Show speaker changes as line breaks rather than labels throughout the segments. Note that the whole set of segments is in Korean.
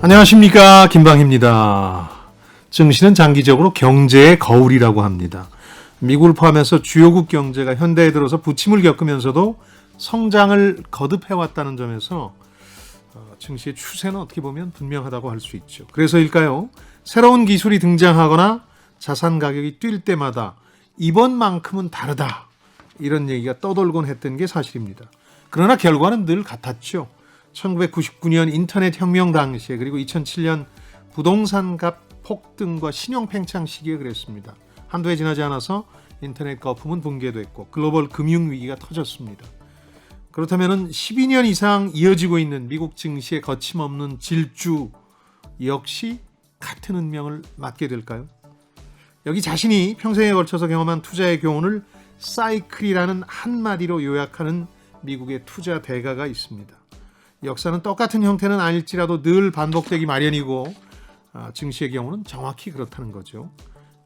안녕하십니까, 김방희입니다. 증시는 장기적으로 경제의 거울이라고 합니다. 미국을 포함해서 주요국 경제가 현대에 들어서 부침을 겪으면서도 성장을 거듭해왔다는 점에서 증시의 추세는 어떻게 보면 분명하다고 할 수 있죠. 그래서일까요? 새로운 기술이 등장하거나 자산 가격이 뛸 때마다 이번만큼은 다르다, 이런 얘기가 떠돌곤 했던 게 사실입니다. 그러나 결과는 늘 같았죠. 1999년 인터넷 혁명 당시에, 그리고 2007년 부동산 값 폭등과 신용 팽창 시기에 그랬습니다. 한두 해 지나지 않아서 인터넷 거품은 붕괴됐고 글로벌 금융 위기가 터졌습니다. 그렇다면 12년 이상 이어지고 있는 미국 증시의 거침없는 질주 역시 같은 운명을 맞게 될까요? 여기 자신이 평생에 걸쳐서 경험한 투자의 교훈을 사이클이라는 한마디로 요약하는 미국의 투자 대가가 있습니다. 역사는 똑같은 형태는 아닐지라도 늘 반복되기 마련이고, 증시의 경우는 정확히 그렇다는 거죠.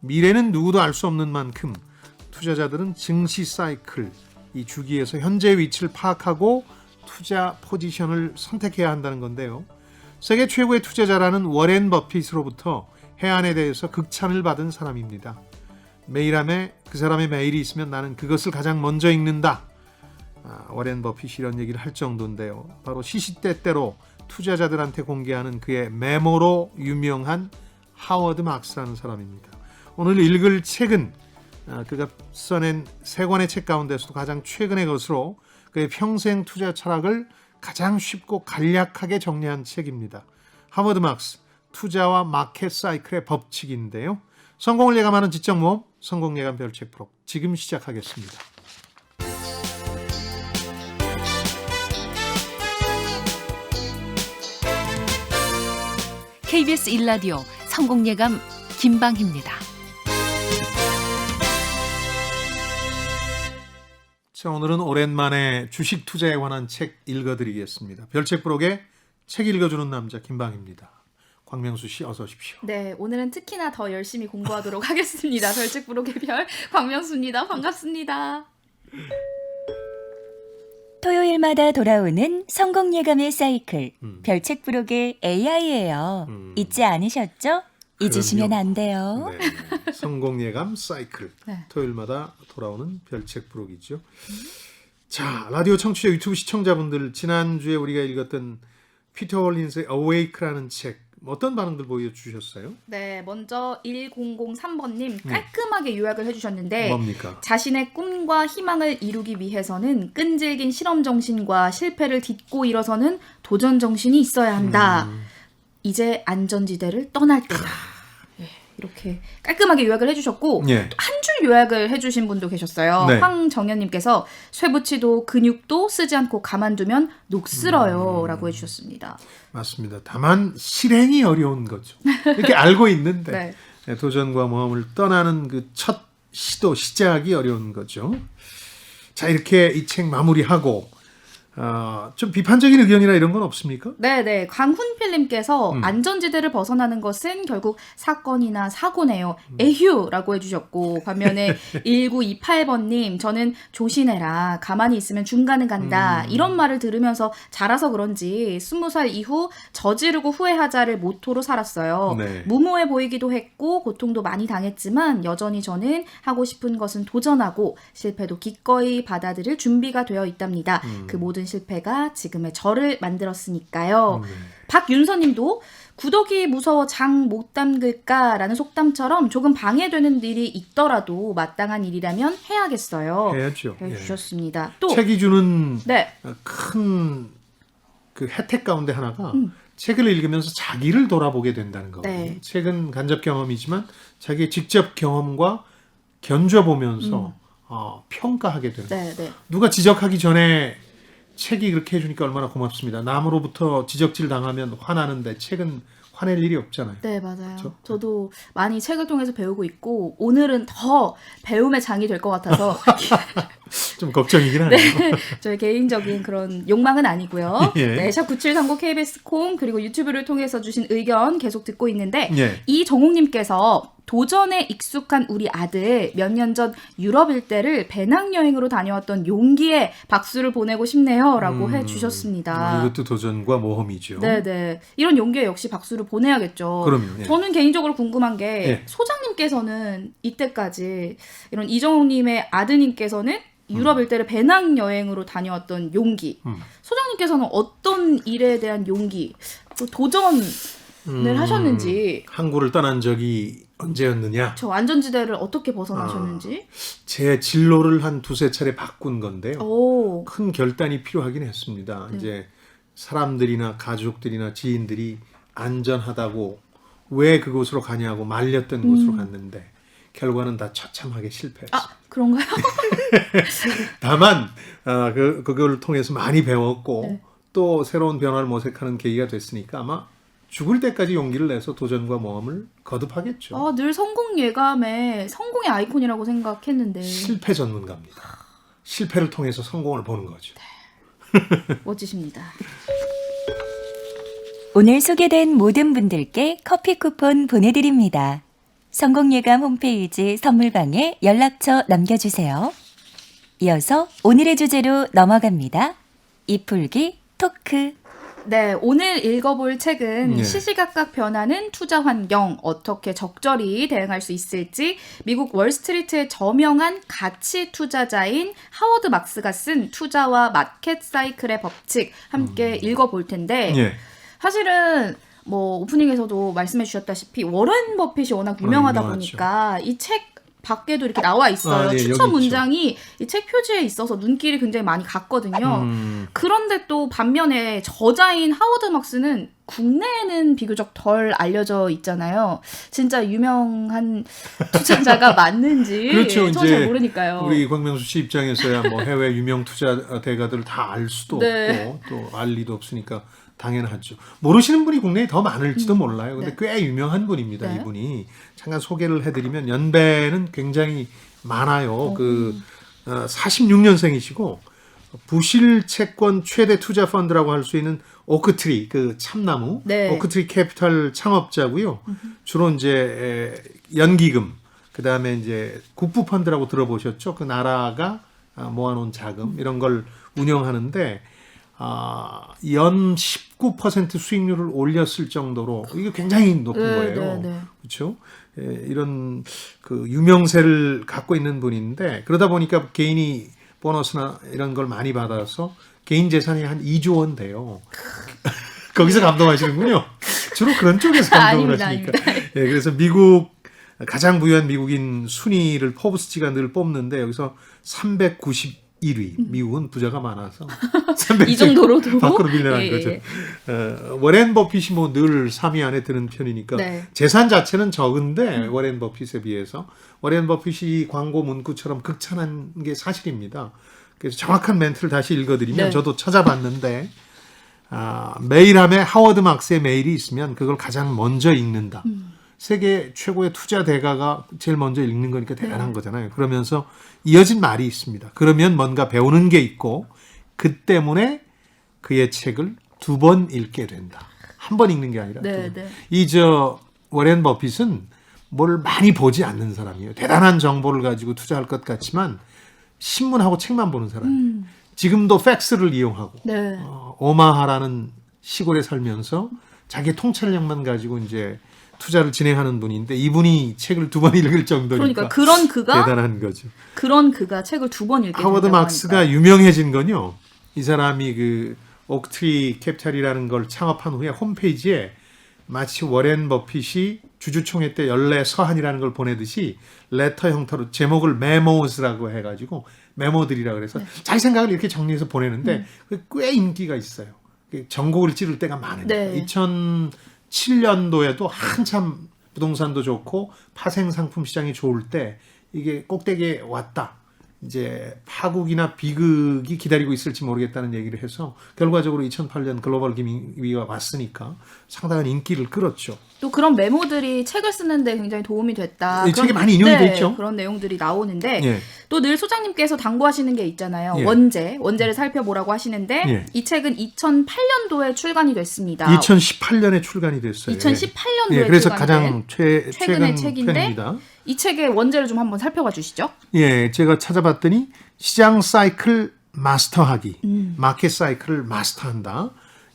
미래는 누구도 알 수 없는 만큼 투자자들은 증시 사이클, 이 주기에서 현재의 위치를 파악하고 투자 포지션을 선택해야 한다는 건데요. 세계 최고의 투자자라는 워렌 버핏으로부터 해안에 대해서 극찬을 받은 사람입니다. 매일함에 그 사람의 메일이 있으면 나는 그것을 가장 먼저 읽는다. 워렌 버핏이 이런 얘기를 할 정도인데요. 바로 시시때때로 투자자들한테 공개하는 그의 메모로 유명한 하워드 막스라는 사람입니다. 오늘 읽을 책은 그가 써낸 세 권의 책 가운데서도 가장 최근의 것으로 그의 평생 투자 철학을 가장 쉽고 간략하게 정리한 책입니다. 하워드 막스, 투자와 마켓 사이클의 법칙인데요. 성공을 예감하는 지적 모험, 성공 예감 별책 프로, 지금 시작하겠습니다.
KBS 1라디오 성공예감 김방희입니다.
자, 오늘은 오랜만에 주식 투자에 관한 책 읽어드리겠습니다. 별책 프로의 책 읽어주는 남자 김방희입니다. 광명수 씨, 어서 오십시오.
네, 오늘은 특히나 더 열심히 공부하도록 하겠습니다. 별책 부록의 별 광명수입니다. 반갑습니다.
토요일마다 돌아오는 성공예감의 사이클, 별책 부록의 AI예요. 잊지 않으셨죠? 잊으시면
그럼요.
안 돼요.
네, 성공예감 사이클,
네.
토요일마다 돌아오는 별책 부록이죠. 자, 라디오 청취자, 유튜브 시청자분들, 지난주에 우리가 읽었던 피터 홀린스의 Awake라는 책, 어떤 반응들 보여주셨어요?
네, 먼저 1003번님 깔끔하게 요약을 해주셨는데,
뭡니까?
자신의 꿈과 희망을 이루기 위해서는 끈질긴 실험 정신과 실패를 딛고 일어서는 도전 정신이 있어야 한다. 이제 안전지대를 떠날 때다. 예, 이렇게 깔끔하게 요약을 해주셨고,
예.
한 줄 요약을 해주신 분도 계셨어요.
네.
황정현님께서 쇠붙이도 근육도 쓰지 않고 가만두면 녹슬어요 라고 해주셨습니다.
맞습니다. 다만 실행이 어려운 거죠. 이렇게 알고 있는데
네.
도전과 모험을 떠나는 그 첫 시도, 시작이 어려운 거죠. 자, 이렇게 이 책 마무리하고 좀 비판적인 의견이나 이런 건 없습니까?
네네. 강훈필님께서 안전지대를 벗어나는 것은 결국 사건이나 사고네요. 에휴라고 해주셨고, 반면에 1928번님, 저는 조심해라, 가만히 있으면 중간은 간다, 이런 말을 들으면서 자라서 그런지 20살 이후 저지르고 후회하자를 모토로 살았어요.
네.
무모해 보이기도 했고 고통도 많이 당했지만 여전히 저는 하고 싶은 것은 도전하고 실패도 기꺼이 받아들일 준비가 되어 있답니다. 그 모든 실패가 지금의 저를 만들었으니까요. 박윤서님도 구더기 무서워 장 못 담글까라는 속담처럼 조금 방해되는 일이 있더라도 마땅한 일이라면 해야겠어요.
해야죠.
해주셨습니다. 또
책이 주는
네.
큰 그 혜택 가운데 하나가 책을 읽으면서 자기를 돌아보게 된다는 거거든요.
네.
책은 간접 경험이지만 자기의 직접 경험과 견줘보면서 평가하게 되는 거예요.
네, 네.
누가 지적하기 전에 책이 그렇게 해주니까 얼마나 고맙습니다. 남으로부터 지적질 당하면 화나는데 책은 화낼 일이 없잖아요.
네, 맞아요.
그렇죠?
저도 많이 책을 통해서 배우고 있고, 오늘은 더 배움의 장이 될 것 같아서
좀 걱정이긴 하네요.
저의 개인적인 그런 욕망은 아니고요.
예.
네, 샵 9730 KBS 콩 그리고 유튜브를 통해서 주신 의견 계속 듣고 있는데,
예.
이정욱님께서 도전에 익숙한 우리 아들 몇 년 전 유럽 일대를 배낭여행으로 다녀왔던 용기에 박수를 보내고 싶네요 라고 해주셨습니다.
이것도 도전과 모험이죠.
네네. 이런 용기에 역시 박수를 보내야겠죠.
그럼요. 예.
저는 개인적으로 궁금한 게
예.
소장님께서는 이때까지 이런 이정욱님의 아드님께서는 유럽 일대를 배낭여행으로 다녀왔던 용기, 소장님께서는 어떤 일에 대한 용기, 또 도전을 하셨는지,
항구를 떠난 적이 언제였느냐?
저 안전지대를 어떻게 벗어나셨는지.
제 진로를 한 두세 차례 바꾼 건데요.
오,
큰 결단이 필요하긴 했습니다. 이제 사람들이나 가족들이나 지인들이 안전하다고 왜 그곳으로 가냐고 말렸던 곳으로 갔는데 결과는 다 처참하게 실패했습니다.
아 그런가요?
다만 그걸 통해서 많이 배웠고
네.
또 새로운 변화를 모색하는 계기가 됐으니까 아마 죽을 때까지 용기를 내서 도전과 모험을 거듭하겠죠.
아, 늘 성공 예감의 성공의 아이콘이라고 생각했는데
실패 전문가입니다. 실패를 통해서 성공을 보는 거죠.
멋지십니다.
오늘 소개된 모든 분들께 커피 쿠폰 보내드립니다. 성공예감 홈페이지 선물방에 연락처 남겨주세요. 이어서 오늘의 주제로 넘어갑니다. 이풀기 토크.
네, 오늘 읽어볼 책은
네.
시시각각 변하는 투자 환경, 어떻게 적절히 대응할 수 있을지 미국 월스트리트의 저명한 가치 투자자인 하워드 막스가 쓴 투자와 마켓 사이클의 법칙 함께 읽어볼 텐데
예.
사실은 뭐 오프닝에서도 말씀해 주셨다시피 워런 버핏이 워낙 유명하다
유명하죠.
보니까 이 책 밖에도 이렇게 나와 있어요.
아, 예,
추천
여기 있죠.
문장이 이 책 표지에 있어서 눈길이 굉장히 많이 갔거든요. 그런데 또 반면에 저자인 하워드 막스는 국내에는 비교적 덜 알려져 있잖아요. 진짜 유명한 투자자가 맞는지
그렇죠.
저는 잘 모르니까요.
우리 광명수 씨 입장에서야 뭐 해외 유명 투자 대가들을 다 알 수도
네.
없고 또 알 리도 없으니까 당연하죠. 모르시는 분이 국내에 더 많을지도 몰라요. 근데
네.
꽤 유명한 분입니다.
네.
이분이 잠깐 소개를 해드리면 연배는 굉장히 많아요. 46년생이시고 부실 채권 최대 투자 펀드라고 할 수 있는 오크트리 그 참나무
네.
오크트리 캐피탈 창업자고요. 주로 이제 연기금 그다음에 이제 국부 펀드라고 들어보셨죠? 그 나라가 모아놓은 자금 이런 걸 운영하는데 연 19% 수익률을 올렸을 정도로 이게 굉장히 높은 거예요.
네.
그렇죠? 예, 이런 그 유명세를 갖고 있는 분인데 그러다 보니까 개인이 보너스나 이런 걸 많이 받아서 개인 재산이 한 2조 원 돼요. 거기서 감동하시는군요. 주로 그런 쪽에서 감동을
아닙니다,
하시니까. 예, 그래서 미국 가장 부유한 미국인 순위를 포브스지가 늘 뽑는데 여기서 391위. 미국은 부자가 많아서
이 정도로도
밖으로 밀려난
예,
거죠.
예.
워렌 버핏이 뭐 늘 3위 안에 드는 편이니까
네.
재산 자체는 적은데 워렌 버핏에 비해서 워렌 버핏이 광고 문구처럼 극찬한 게 사실입니다. 그래서 정확한 멘트를 다시 읽어드리면
네.
저도 찾아봤는데 메일함에 하워드 막스의 메일이 있으면 그걸 가장 먼저 읽는다. 세계 최고의 투자 대가가 제일 먼저 읽는 거니까 대단한 거잖아요. 그러면서 이어진 말이 있습니다. 그러면 뭔가 배우는 게 있고 그 때문에 그의 책을 2번 읽게 된다. 한 번 읽는 게 아니라
네,
두 번.
네.
이 워렌 버핏은 뭘 많이 보지 않는 사람이에요. 대단한 정보를 가지고 투자할 것 같지만 신문하고 책만 보는 사람이에요. 지금도 팩스를 이용하고
네.
오마하라는 시골에 살면서 자기 통찰력만 가지고 이제 투자를 진행하는 분인데 이분이 책을 2번 읽을 정도니까
그러니까
대단한 거죠.
그런 그가 책을 2번 읽게
하워드
된다고
막스가
하니까.
유명해진 건요. 이 사람이 그 옥트리 캐피탈이라는 걸 창업한 후에 홈페이지에 마치 워렌 버핏이 주주총회 때 연례 서한이라는 걸 보내듯이 레터 형태로 제목을 메모스라고 해가지고 메모들이라 그래서 자기 생각을 이렇게 정리해서 보내는데 꽤 인기가 있어요. 전곡을 찌를 때가 많으니까.
네.
2007년도에도 한참 부동산도 좋고 파생 상품 시장이 좋을 때 이게 꼭대기에 왔다. 이제 파국이나 비극이 기다리고 있을지 모르겠다는 얘기를 해서 결과적으로 2008년 글로벌 기민위기가 왔으니까 상당한 인기를 끌었죠.
또 그런 메모들이 책을 쓰는데 굉장히 도움이 됐다.
이 책에 많이 인용이
네,
됐죠.
그런 내용들이 나오는데
예.
또 늘 소장님께서 당부하시는 게 있잖아요.
예.
원제를 살펴보라고 하시는데
예.
이 책은 2008년도에 출간이 됐습니다.
2018년에 출간이 됐어요.
2018년도에
예, 그래서
출간된
가장 최근
책인데
편입니다.
이 책의 원제를 좀 한번 살펴봐 주시죠.
예, 제가 찾아봤더니 시장 사이클 마스터하기, 마켓 사이클을 마스터한다.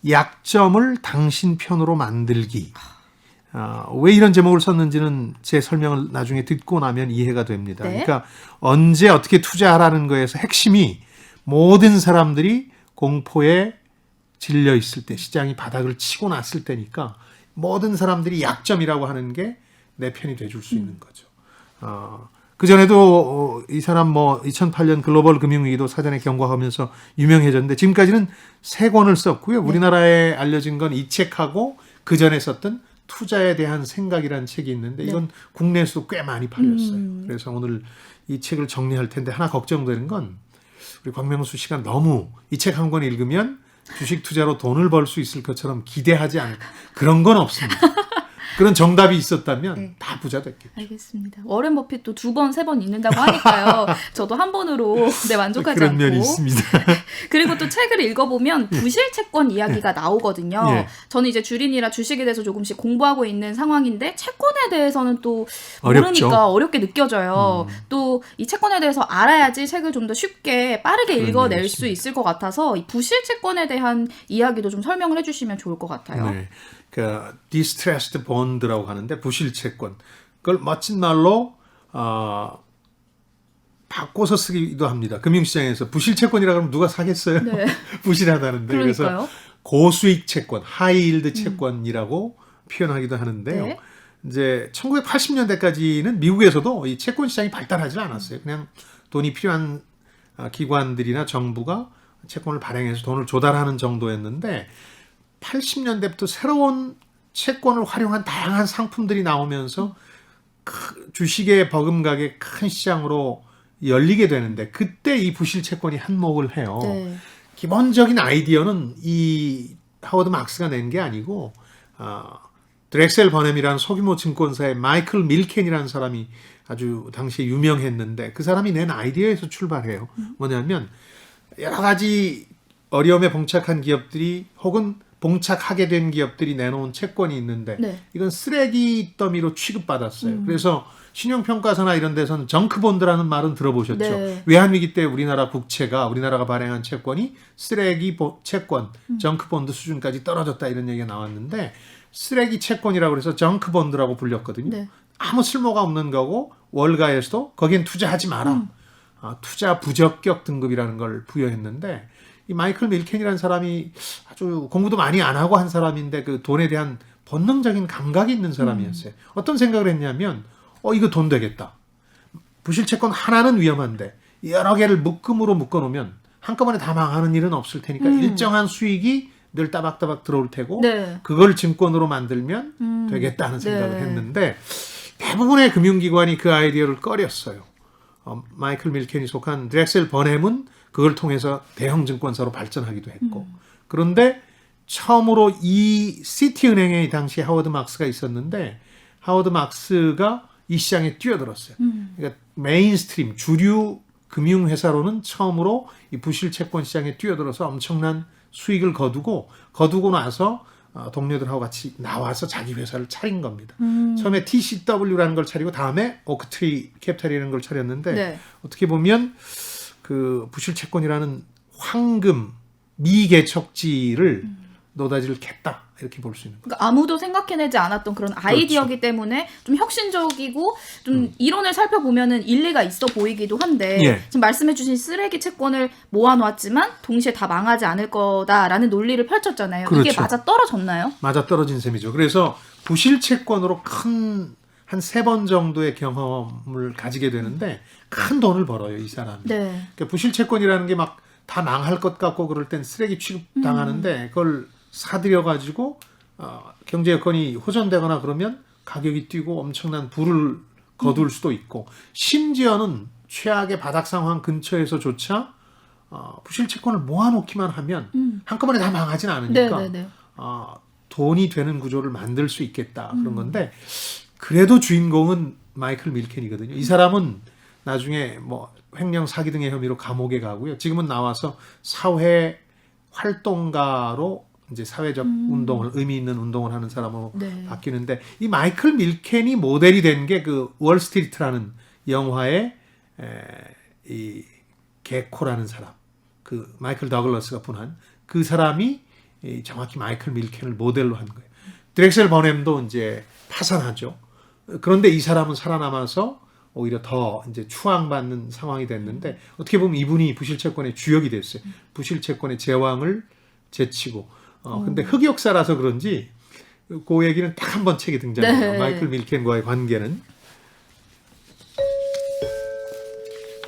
약점을 당신 편으로 만들기. 왜 이런 제목을 썼는지는 제 설명을 나중에 듣고 나면 이해가 됩니다.
네.
그러니까 언제 어떻게 투자하라는 거에서 핵심이 모든 사람들이 공포에 질려 있을 때, 시장이 바닥을 치고 났을 때니까 모든 사람들이 약점이라고 하는 게 내 편이 돼줄 수 있는 거죠. 그전에도 이 사람 2008년 글로벌 금융위기도 사전에 경고하면서 유명해졌는데 지금까지는 3권을 썼고요. 우리나라에 알려진 건 이 책하고 그전에 썼던 투자에 대한 생각이라는 책이 있는데 이건 국내에서도 꽤 많이 팔렸어요. 그래서 오늘 이 책을 정리할 텐데 하나 걱정되는 건 우리 광명수 씨가 너무 이 책 한 권 읽으면 주식 투자로 돈을 벌 수 있을 것처럼 기대하지 않을까. 그런 건 없습니다. 그런 정답이 있었다면 다 부자 됐겠죠.
알겠습니다. 워렌 버핏도 2번, 3번 읽는다고 하니까요. 저도 한 번으로 만족하지
그런
않고.
면이 있습니다.
그리고 또 책을 읽어보면 부실 채권 이야기가 나오거든요.
예.
저는 이제 주린이라 주식에 대해서 조금씩 공부하고 있는 상황인데 채권에 대해서는 또
어렵죠.
모르니까 어렵게 느껴져요. 또 이 채권에 대해서 알아야지 책을 좀 더 쉽게 빠르게 읽어낼
면이
수 있을 것 같아서 이 부실 채권에 대한 이야기도 좀 설명을 해주시면 좋을 것 같아요.
네. 그 distressed bond라고 하는데 부실 채권. 그걸 멋진 말로 바꿔서 쓰기도 합니다. 금융시장에서 부실 채권이라고 하면 누가 사겠어요?
네.
부실하다는데.
그러니까요.
그래서 고수익 채권, 하이힐드 채권이라고 표현하기도 하는데요.
네.
이제 1980년대까지는 미국에서도 이 채권 시장이 발달하지 않았어요. 그냥 돈이 필요한 기관들이나 정부가 채권을 발행해서 돈을 조달하는 정도였는데 80년대부터 새로운 채권을 활용한 다양한 상품들이 나오면서 주식의 버금가게 큰 시장으로 열리게 되는데 그때 이 부실 채권이 한몫을 해요.
네.
기본적인 아이디어는 이 하워드 막스가 낸 게 아니고 드렉셀 버넴이라는 소규모 증권사의 마이클 밀켄이라는 사람이 아주 당시에 유명했는데 그 사람이 낸 아이디어에서 출발해요. 뭐냐면 여러 가지 어려움에 봉착한 기업들이 혹은 봉착하게 된 기업들이 내놓은 채권이 있는데
네.
이건 쓰레기 더미로 취급받았어요. 그래서 신용평가사나 이런 데서는 정크본드라는 말은 들어보셨죠.
네.
외환위기 때 우리나라가 발행한 채권이 쓰레기 채권, 정크본드 수준까지 떨어졌다 이런 얘기가 나왔는데 쓰레기 채권이라고 해서 정크본드라고 불렸거든요.
네.
아무 쓸모가 없는 거고 월가에서도 거긴 투자하지 마라. 투자 부적격 등급이라는 걸 부여했는데 이 마이클 밀켄이라는 사람이 아주 공부도 많이 안 하고 한 사람인데 그 돈에 대한 본능적인 감각이 있는 사람이었어요. 어떤 생각을 했냐면 이거 돈 되겠다. 부실채권 하나는 위험한데 여러 개를 묶음으로 묶어놓으면 한꺼번에 다 망하는 일은 없을 테니까 일정한 수익이 늘 따박따박 들어올 테고
네.
그걸 증권으로 만들면 되겠다는 생각을
네.
했는데 대부분의 금융기관이 그 아이디어를 꺼렸어요. 마이클 밀켄이 속한 드렉셀 버넴은 그걸 통해서 대형 증권사로 발전하기도 했고 그런데 처음으로 이 시티은행에 당시 하워드 막스가 있었는데 하워드 막스가 이 시장에 뛰어들었어요. 그러니까 메인스트림 주류 금융회사로는 처음으로 이 부실 채권 시장에 뛰어들어서 엄청난 수익을 거두고 나서 동료들하고 같이 나와서 자기 회사를 차린 겁니다. 처음에 TCW라는 걸 차리고 다음에 오크트리 캐피탈이라는 걸 차렸는데
네.
어떻게 보면 그 부실 채권이라는 황금 미개척지를 노다지를 캤다 이렇게 볼 수 있는 거예요.
그러니까 아무도 생각해내지 않았던 그런 아이디어이기 때문에 좀 혁신적이고 좀 이론을 살펴보면은 일리가 있어 보이기도 한데
예.
지금 말씀해주신 쓰레기 채권을 모아놓았지만 동시에 다 망하지 않을 거다라는 논리를 펼쳤잖아요. 이게
그렇죠.
맞아 떨어졌나요?
맞아 떨어진 셈이죠. 그래서 부실 채권으로 한 3번 정도의 경험을 가지게 되는데 큰 돈을 벌어요, 이 사람이.
네.
그러니까 부실 채권이라는 게 막 다 망할 것 같고 그럴 땐 쓰레기 취급당하는데 그걸 사들여가지고 경제 여건이 호전되거나 그러면 가격이 뛰고 엄청난 부를 거둘 수도 있고 심지어는 최악의 바닥 상황 근처에서조차 부실 채권을 모아놓기만 하면 한꺼번에 다 망하진 않으니까
네네네.
돈이 되는 구조를 만들 수 있겠다 그런 건데 그래도 주인공은 마이클 밀켄이거든요. 이 사람은 나중에 뭐 횡령 사기 등의 혐의로 감옥에 가고요. 지금은 나와서 사회 활동가로 이제 사회적 운동을 의미 있는 운동을 하는 사람으로
네.
바뀌는데 이 마이클 밀켄이 모델이 된 게 그 월스트리트라는 영화의 이 개코라는 사람, 그 마이클 더글러스가 분한 그 사람이 정확히 마이클 밀켄을 모델로 한 거예요. 드렉셀 버넴도 이제 파산하죠. 그런데 이 사람은 살아남아서 오히려 더 이제 추앙받는 상황이 됐는데 어떻게 보면 이분이 부실채권의 주역이 됐어요. 부실채권의 제왕을 제치고. 근데 흑역사라서 그런지 그 얘기는 딱 한 번 책에 등장해요.
네.
마이클 밀켄과의 관계는.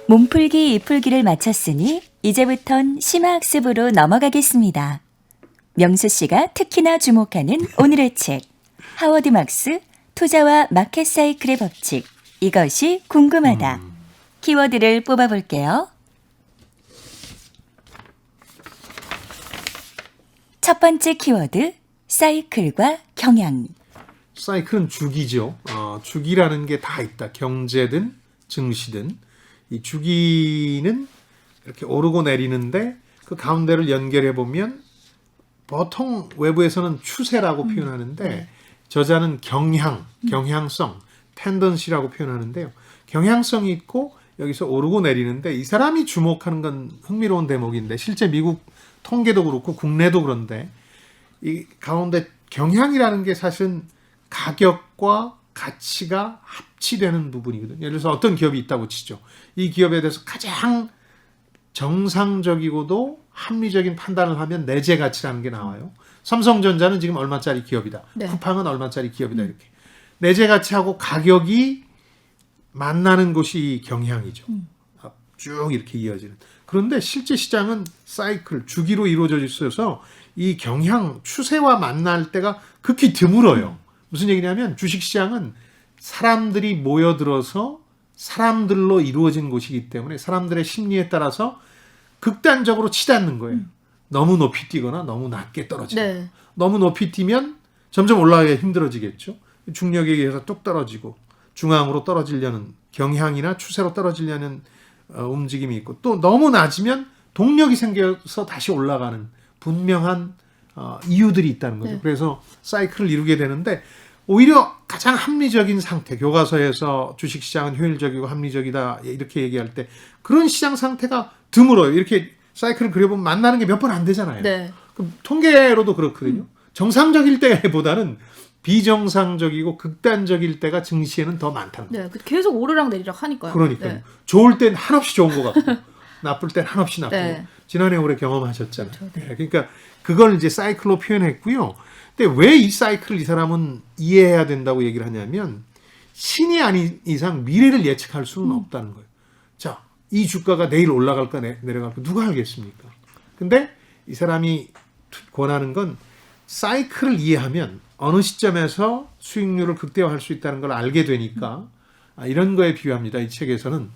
몸풀기 이풀기를 마쳤으니 이제부턴 심화학습으로 넘어가겠습니다. 명수 씨가 특히나 주목하는 오늘의 책 하워드 막스 투자와 마켓 사이클의 법칙 이것이 궁금하다. 키워드를 뽑아볼게요. 첫 번째 키워드 사이클과 경향.
사이클은 주기죠. 주기라는 게 다 있다. 경제든 증시든 이 주기는 이렇게 오르고 내리는데 그 가운데를 연결해 보면 보통 외부에서는 추세라고 표현하는데 저자는 경향성, 텐던시라고 표현하는데요. 경향성이 있고 여기서 오르고 내리는데 이 사람이 주목하는 건 흥미로운 대목인데 실제 미국 통계도 그렇고 국내도 그런데 이 가운데 경향이라는 게 사실은 가격과 가치가 합치되는 부분이거든요. 예를 들어서 어떤 기업이 있다고 치죠. 이 기업에 대해서 가장 정상적이고도 합리적인 판단을 하면 내재 가치라는 게 나와요. 삼성전자는 지금 얼마짜리 기업이다.
네.
쿠팡은 얼마짜리 기업이다. 이렇게. 내재 가치하고 가격이 만나는 곳이 경향이죠. 쭉 이렇게 이어지는. 그런데 실제 시장은 사이클, 주기로 이루어져 있어서 이 경향, 추세와 만날 때가 극히 드물어요. 무슨 얘기냐면 주식시장은 사람들이 모여들어서 사람들로 이루어진 곳이기 때문에 사람들의 심리에 따라서 극단적으로 치닫는 거예요. 너무 높이 뛰거나 너무 낮게 떨어지고.
네.
너무 높이 뛰면 점점 올라가기가 힘들어지겠죠. 중력에 의해서 뚝 떨어지고 중앙으로 떨어지려는 경향이나 추세로 떨어지려는 움직임이 있고 또 너무 낮으면 동력이 생겨서 다시 올라가는 분명한 이유들이 있다는 거죠.
네.
그래서 사이클을 이루게 되는데 오히려 가장 합리적인 상태, 교과서에서 주식시장은 효율적이고 합리적이다 이렇게 얘기할 때 그런 시장 상태가 드물어요. 이렇게 사이클을 그려보면 만나는 게 몇 번 안 되잖아요.
네.
그럼 통계로도 그렇거든요. 정상적일 때보다는 비정상적이고 극단적일 때가 증시에는 더 많다는 거예요.
네. 계속 오르락 내리락 하니까요.
그러니까요.
네.
좋을 땐 한없이 좋은 것 같고 나쁠 땐 한없이 나쁘고
네.
지난해 올해 경험하셨잖아요.
그렇죠.
네. 그러니까 그걸 이제 사이클로 표현했고요. 근데 왜 이 사이클을 이 사람은 이해해야 된다고 얘기를 하냐면 신이 아닌 이상 미래를 예측할 수는 없다는 거예요. 자, 이 주가가 내일 올라갈까 내려갈까 누가 알겠습니까? 근데 이 사람이 권하는 건 사이클을 이해하면 어느 시점에서 수익률을 극대화할 수 있다는 걸 알게 되니까 이런 거에 비유합니다. 이 책에서는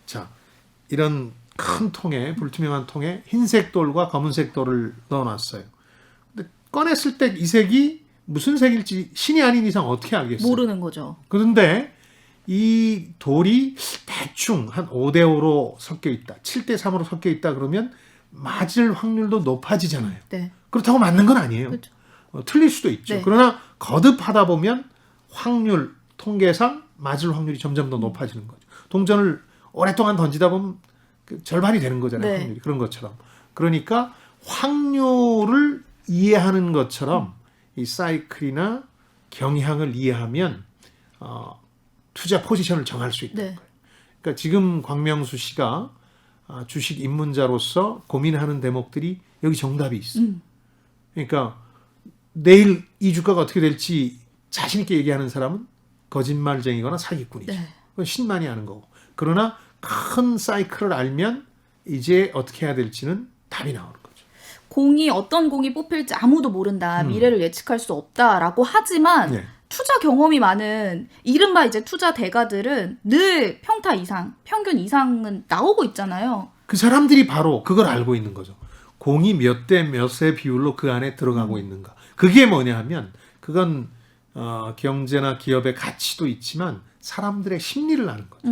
자, 이런 큰 통에 불투명한 통에 흰색 돌과 검은색 돌을 넣어놨어요. 근데 꺼냈을 때 이 색이 무슨 색일지 신이 아닌 이상 어떻게 알겠어요?
모르는 거죠.
그런데 이 돌이 대충 한 5대5로 섞여 있다. 7대3으로 섞여 있다 그러면 맞을 확률도 높아지잖아요.
네.
그렇다고 맞는 건 아니에요.
그렇죠.
틀릴 수도 있죠.
네.
그러나 거듭하다 보면 확률, 통계상 맞을 확률이 점점 더 높아지는 거죠. 동전을 오랫동안 던지다 보면 그 절반이 되는 거잖아요.
네.
확률이. 그런 것처럼. 그러니까 확률을 이해하는 것처럼 이 사이클이나 경향을 이해하면 투자 포지션을 정할 수 있다는
네.
거예요. 그러니까 지금 광명수 씨가 주식 입문자로서 고민하는 대목들이 여기 정답이 있어요. 그러니까 내일 이 주가가 어떻게 될지 자신 있게 얘기하는 사람은 거짓말쟁이거나 사기꾼이죠.
네.
그건 신만이 아는 거고. 그러나 큰 사이클을 알면 이제 어떻게 해야 될지는 답이 나오는 거죠.
어떤 공이 뽑힐지 아무도 모른다. 미래를 예측할 수 없다라고 하지만
네.
투자 경험이 많은 이른바 이제 투자 대가들은 늘 평타 이상, 평균 이상은 나오고 있잖아요.
그 사람들이 바로 그걸 알고 있는 거죠. 공이 몇 대 몇의 비율로 그 안에 들어가고 있는가. 그게 뭐냐 하면 그건 경제나 기업의 가치도 있지만 사람들의 심리를 아는 거죠.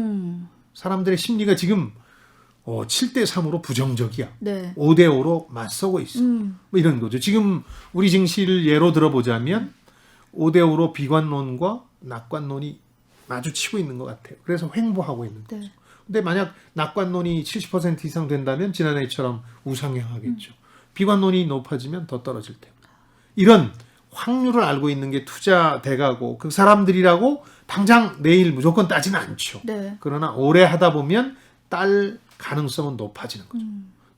사람들의 심리가 지금 7대 3으로 부정적이야.
네.
5대 5로 맞서고 있어. 뭐 이런 거죠. 지금 우리 증시를 예로 들어보자면 5대 5로 비관론과 낙관론이 마주치고 있는 것 같아요. 그래서 횡보하고 있는 거죠.
네.
근데 만약 낙관론이 70% 이상 된다면 지난해처럼 우상향하겠죠. 비관론이 높아지면 더 떨어질 테고. 이런 확률을 알고 있는 게 투자 대가고 그 사람들이라고 당장 내일 무조건 따지는 않죠.
네.
그러나 오래 하다 보면 딸 가능성은 높아지는 거죠.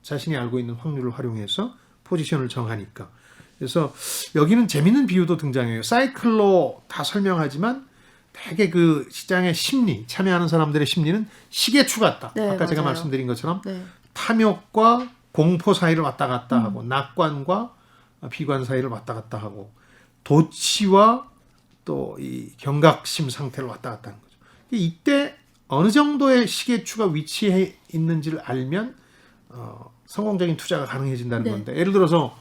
자신이 알고 있는 확률을 활용해서 포지션을 정하니까. 그래서 여기는 재밌는 비유도 등장해요. 사이클로 다 설명하지만 되게 그 시장의 심리, 참여하는 사람들의 심리는 시계추 같다.
네,
아까 제가
맞아요.
말씀드린 것처럼
네.
탐욕과 공포 사이를 왔다 갔다 하고 낙관과 비관 사이를 왔다 갔다 하고 도치와 또 이 경각심 상태를 왔다 갔다 하는 거죠. 이때 어느 정도의 시계추가 위치해 있는지를 알면 성공적인 투자가 가능해진다는
네.
건데 예를 들어서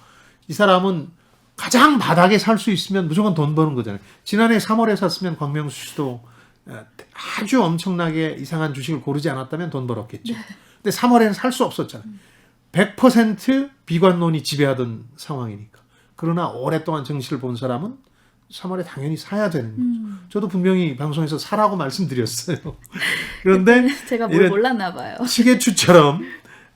이 사람은 가장 바닥에 살 수 있으면 무조건 돈 버는 거잖아요. 지난해 3월에 샀으면 광명수 씨도 아주 엄청나게 이상한 주식을 고르지 않았다면 돈 벌었겠죠. 근데 3월에는 살 수 없었잖아요. 100% 비관론이 지배하던 상황이니까. 그러나 오랫동안 증시를 본 사람은 3월에 당연히 사야 되는 거죠. 저도 분명히 방송에서 사라고 말씀드렸어요. 그런데
제가 뭘
이런
몰랐나 봐요.
시계추처럼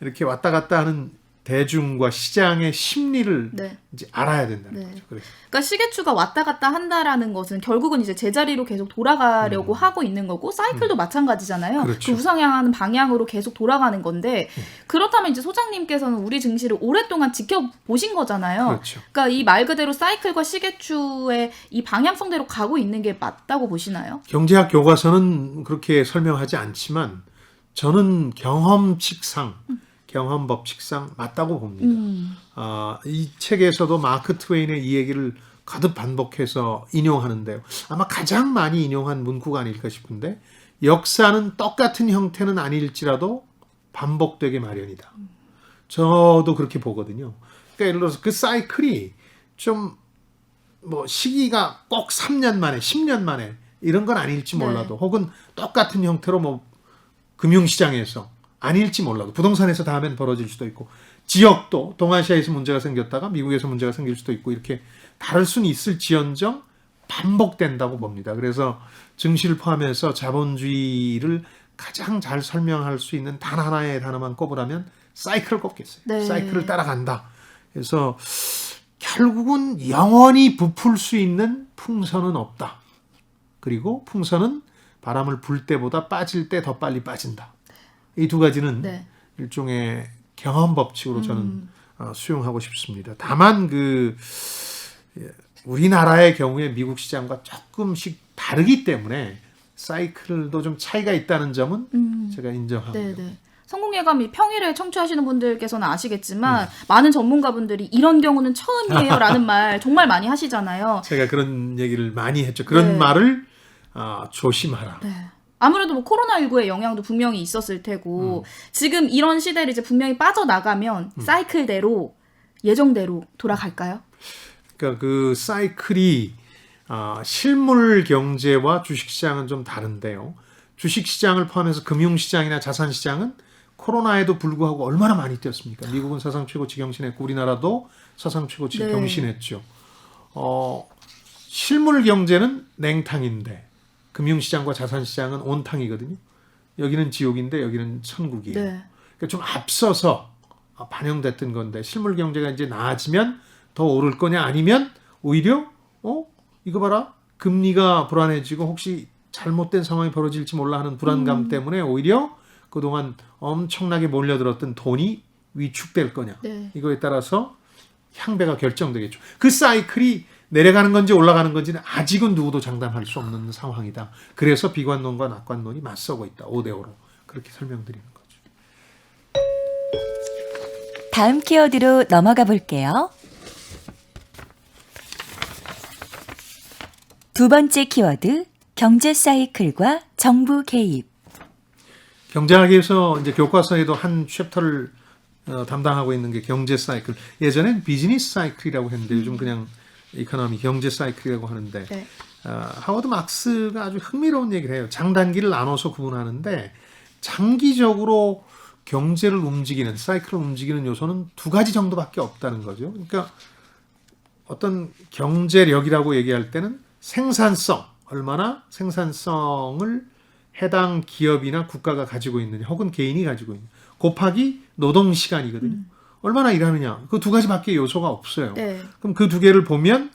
이렇게 왔다 갔다 하는 대중과 시장의 심리를
네.
이제 알아야 된다는
네.
거죠. 그래서
그러니까 시계추가 왔다 갔다 한다라는 것은 결국은 이제 제자리로 계속 돌아가려고 하고 있는 거고 사이클도 마찬가지잖아요.
그렇죠.
그 우상향하는 방향으로 계속 돌아가는 건데 그렇다면 이제 소장님께서는 우리 증시를 오랫동안 지켜보신 거잖아요.
그렇죠.
그러니까 이 말 그대로 사이클과 시계추의 이 방향성대로 가고 있는 게 맞다고 보시나요?
경제학 교과서는 그렇게 설명하지 않지만 저는 경험칙상 경험 법칙상 맞다고 봅니다. 이 책에서도 마크 트웨인의 이 얘기를 거듭 반복해서 인용하는데요. 아마 가장 많이 인용한 문구가 아닐까 싶은데 역사는 똑같은 형태는 아닐지라도 반복되게 마련이다. 저도 그렇게 보거든요. 그러니까 예를 들어서 그 사이클이 좀 뭐 시기가 꼭 3년 만에 10년 만에 이런 건 아닐지 몰라도 혹은 똑같은 형태로 뭐 금융시장에서 아닐지 몰라도 부동산에서 다음엔 벌어질 수도 있고 지역도 동아시아에서 문제가 생겼다가 미국에서 문제가 생길 수도 있고 이렇게 다를 수는 있을지언정 반복된다고 봅니다. 그래서 증시를 포함해서 자본주의를 가장 잘 설명할 수 있는 단 하나의 단어만 꼽으라면 사이클을 꼽겠어요.
네.
사이클을 따라간다. 그래서 결국은 영원히 부풀 수 있는 풍선은 없다. 그리고 풍선은 바람을 불 때보다 빠질 때 더 빨리 빠진다. 이 두 가지는
네.
일종의 경험 법칙으로 저는 수용하고 싶습니다. 다만 우리나라의 경우에 미국 시장과 조금씩 다르기 때문에 사이클도 좀 차이가 있다는 점은 제가 인정합니다.
네네. 성공예감이 평일에 청취하시는 분들께서는 아시겠지만 많은 전문가분들이 이런 경우는 처음이에요라는 말 정말 많이 하시잖아요.
제가 그런 얘기를 많이 했죠. 그런
네.
말을 조심하라.
네. 아무래도 뭐 코로나19의 영향도 분명히 있었을 테고 지금 이런 시대를 이제 분명히 빠져나가면 사이클대로 예정대로 돌아갈까요?
그러니까 그 사이클이 실물 경제와 주식시장은 좀 다른데요. 주식시장을 포함해서 금융시장이나 자산시장은 코로나에도 불구하고 얼마나 많이 뛰었습니까? 미국은 사상 최고치 경신했고 우리나라도 사상 최고치
네.
경신했죠. 실물 경제는 냉탕인데 금융시장과 자산시장은 온탕이거든요. 여기는 지옥인데 여기는 천국이에요.
네.
그러니까 좀 앞서서 반영됐던 건데 실물 경제가 이제 나아지면 더 오를 거냐 아니면 오히려 이거 봐라 금리가 불안해지고 혹시 잘못된 상황이 벌어질지 몰라 하는 불안감 때문에 오히려 그동안 엄청나게 몰려들었던 돈이 위축될 거냐
네.
이거에 따라서 향배가 결정되겠죠. 그 사이클이 내려가는 건지 올라가는 건지는 아직은 누구도 장담할 수 없는 상황이다. 그래서 비관론과 낙관론이 맞서고 있다. 5대 5로 그렇게 설명드리는 거죠.
다음 키워드로 넘어가 볼게요. 두 번째 키워드, 경제 사이클과 정부 개입.
경제학에서 이제 교과서에도 한 챕터를 담당하고 있는 게 경제 사이클. 예전엔 비즈니스 사이클이라고 했는데 요즘 그냥 이코노미 경제 사이클이라고 하는데
네.
하워드 막스가 아주 흥미로운 얘기를 해요. 장단기를 나눠서 구분하는데 장기적으로 경제를 움직이는 사이클을 움직이는 요소는 두 가지 정도밖에 없다는 거죠. 그러니까 어떤 경제력이라고 얘기할 때는 생산성, 얼마나 생산성을 해당 기업이나 국가가 가지고 있느냐 혹은 개인이 가지고 있느냐 곱하기 노동시간이거든요. 얼마나 일하느냐. 그 두 가지밖에 요소가 없어요.
네.
그럼 그 두 개를 보면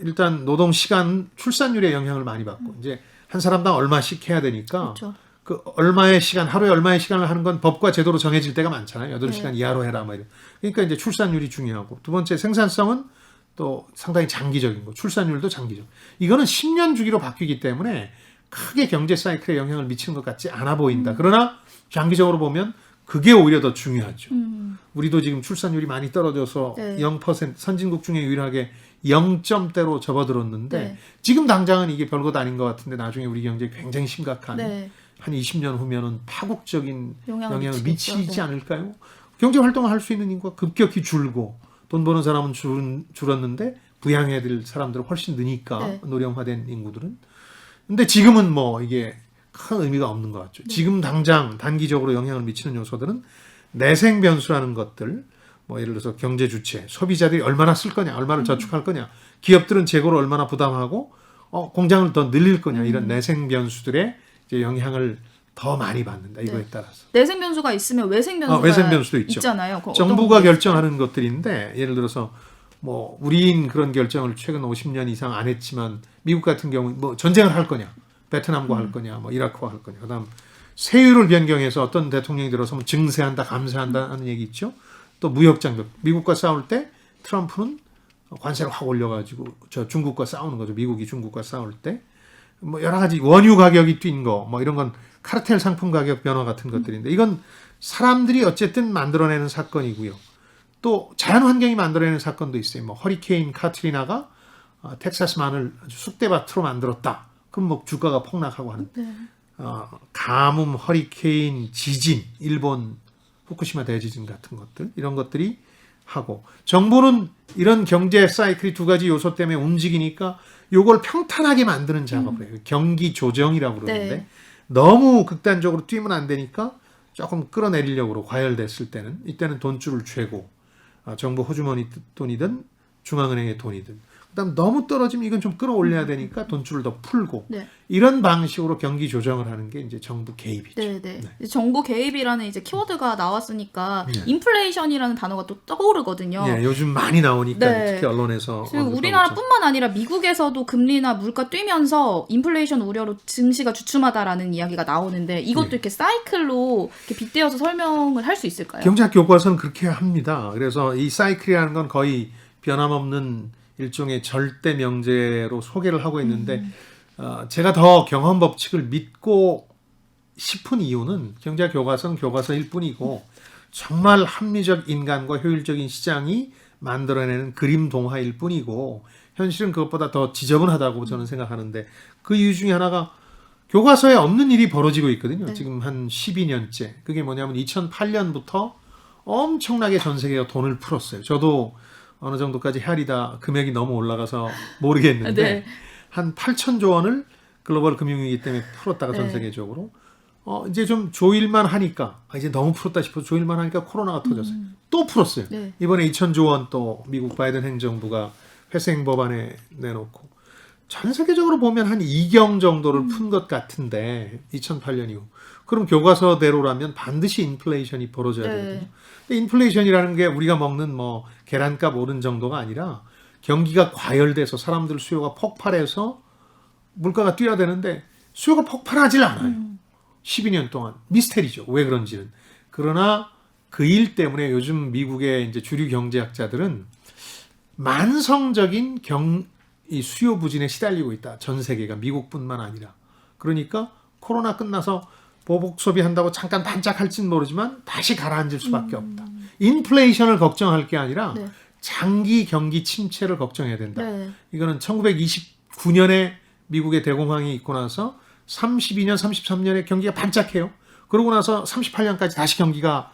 일단 노동시간 출산율에 영향을 많이 받고 이제 한 사람당 얼마씩 해야 되니까
그렇죠.
그 얼마의 시간, 하루에 얼마의 시간을 하는 건 법과 제도로 정해질 때가 많잖아요. 8시간
네.
이하로 해라. 막 이런. 그러니까 이제 출산율이 중요하고 두 번째 생산성은 또 상당히 장기적인 거. 출산율도 장기적. 이거는 10년 주기로 바뀌기 때문에 크게 경제 사이클에 영향을 미치는 것 같지 않아 보인다. 그러나 장기적으로 보면 그게 오히려 더 중요하죠. 우리도 지금 출산율이 많이 떨어져서
네.
0% 선진국 중에 유일하게 0점대로 접어들었는데
네.
지금 당장은 이게 별것 아닌 것 같은데 나중에 우리 경제에 굉장히 심각한
네.
한 20년 후면은 파국적인
영향을
영향을
미치겠죠.
미치지
네.
않을까요? 경제 활동을 할 수 있는 인구가 급격히 줄고 돈 버는 사람은 줄었는데 부양해야 될 사람들은 훨씬 느니까
네.
노령화된 인구들은. 근데 지금은 뭐 이게 큰 의미가 없는 것 같죠. 지금 당장 단기적으로 영향을 미치는 요소들은 내생 변수라는 것들, 뭐 예를 들어서 경제 주체, 소비자들이 얼마나 쓸 거냐, 얼마를 저축할 거냐, 기업들은 재고를 얼마나 부담하고 공장을 더 늘릴 거냐 이런 내생 변수들의 이제 영향을 더 많이 받는다. 이거에
네.
따라서.
내생 변수가 있으면 외생 변수가
외생 변수도 있죠.
있잖아요. 그거
정부가
어떤 게
결정하는 것들인데 예를 들어서 뭐 우리인 그런 결정을 최근 50년 이상 안 했지만 미국 같은 경우 뭐 전쟁을 할 거냐, 베트남과 할 거냐, 뭐 이라크와 할 거냐. 그다음 세율을 변경해서 어떤 대통령이 들어서면 증세한다, 감세한다 하는 얘기 있죠. 또 무역 장벽. 미국과 싸울 때 트럼프는 관세를 확 올려가지고 저 중국과 싸우는 거죠. 미국이 중국과 싸울 때. 뭐 여러 가지 원유 가격이 뛴 거, 뭐 이런 건 카르텔 상품 가격 변화 같은 것들인데 이건 사람들이 어쨌든 만들어내는 사건이고요. 또 자연 환경이 만들어내는 사건도 있어요. 뭐 허리케인 카트리나가 텍사스만을 아주 쑥대밭으로 만들었다. 그럼 뭐 주가가 폭락하고 하는. 가뭄, 허리케인, 지진, 일본 후쿠시마 대지진 같은 것들 이런 것들이 하고 정부는 이런 경제 사이클이 두 가지 요소 때문에 움직이니까 요걸 평탄하게 만드는 작업을 해요. 경기 조정이라고 그러는데
네.
너무 극단적으로 뛰면 안 되니까 조금 끌어내리려고 과열됐을 때는 이때는 돈줄을 죄고 정부 호주머니 돈이든 중앙은행의 돈이든 그다음 너무 떨어지면 이건 좀 끌어올려야 되니까 돈줄을 더 풀고
네.
이런 방식으로 경기 조정을 하는 게 이제 정부 개입이죠.
네, 네. 정부 개입이라는 이제 키워드가 나왔으니까
네.
인플레이션이라는 단어가 또 떠오르거든요.
예, 요즘 많이 나오니까
네.
특히 언론에서
지금 우리나라뿐만 아니라 미국에서도 금리나 물가 뛰면서 인플레이션 우려로 증시가 주춤하다라는 이야기가 나오는데 이것도
네.
이렇게 사이클로 이렇게 빗대어서 설명을 할 수 있을까요?
경제학 교과서는 그렇게 합니다. 그래서 이 사이클이라는 건 거의 변함없는 일종의 절대 명제로 소개를 하고 있는데 제가 더 경험 법칙을 믿고 싶은 이유는 경제학 교과서는 교과서일 뿐이고 정말 합리적 인간과 효율적인 시장이 만들어내는 그림 동화일 뿐이고 현실은 그것보다 더 지저분하다고 저는 생각하는데 그 이유 중에 하나가 교과서에 없는 일이 벌어지고 있거든요.
네.
지금 한 12년째. 그게 뭐냐면 2008년부터 엄청나게 전 세계가 돈을 풀었어요. 저도 어느 정도까지 헤아리다 금액이 너무 올라가서 모르겠는데
네.
한 8천조 원을 글로벌 금융위기 때문에 풀었다가 전
네.
세계적으로 이제 좀 조일만 하니까 이제 너무 풀었다 싶어서 조일만 하니까 코로나가 터졌어요. 또 풀었어요.
네.
이번에 2천조 원 또 미국 바이든 행정부가 회생 법안에 내놓고 전 세계적으로 보면 한 2경 정도를 푼 것 같은데 2008년 이후. 그럼 교과서대로라면 반드시 인플레이션이 벌어져야
네.
되거든요. 근데 인플레이션이라는 게 우리가 먹는 뭐 계란값 오른 정도가 아니라 경기가 과열돼서 사람들 수요가 폭발해서 물가가 뛰어야 되는데 수요가 폭발하질 않아요. 12년 동안 미스테리죠. 왜 그런지는. 그러나 그 일 때문에 요즘 미국의 이제 주류 경제학자들은 만성적인 이 수요 부진에 시달리고 있다. 전 세계가 미국뿐만 아니라. 그러니까 코로나 끝나서 보복 소비한다고 잠깐 반짝할지는 모르지만 다시 가라앉을 수밖에 없다. 인플레이션을 걱정할 게 아니라
네.
장기 경기 침체를 걱정해야 된다.
네.
이거는 1929 9년에 미국의 대공황이 있고 나서 32년, 33년에 경기가 반짝해요. 그러고 나서 38년까지 다시 경기가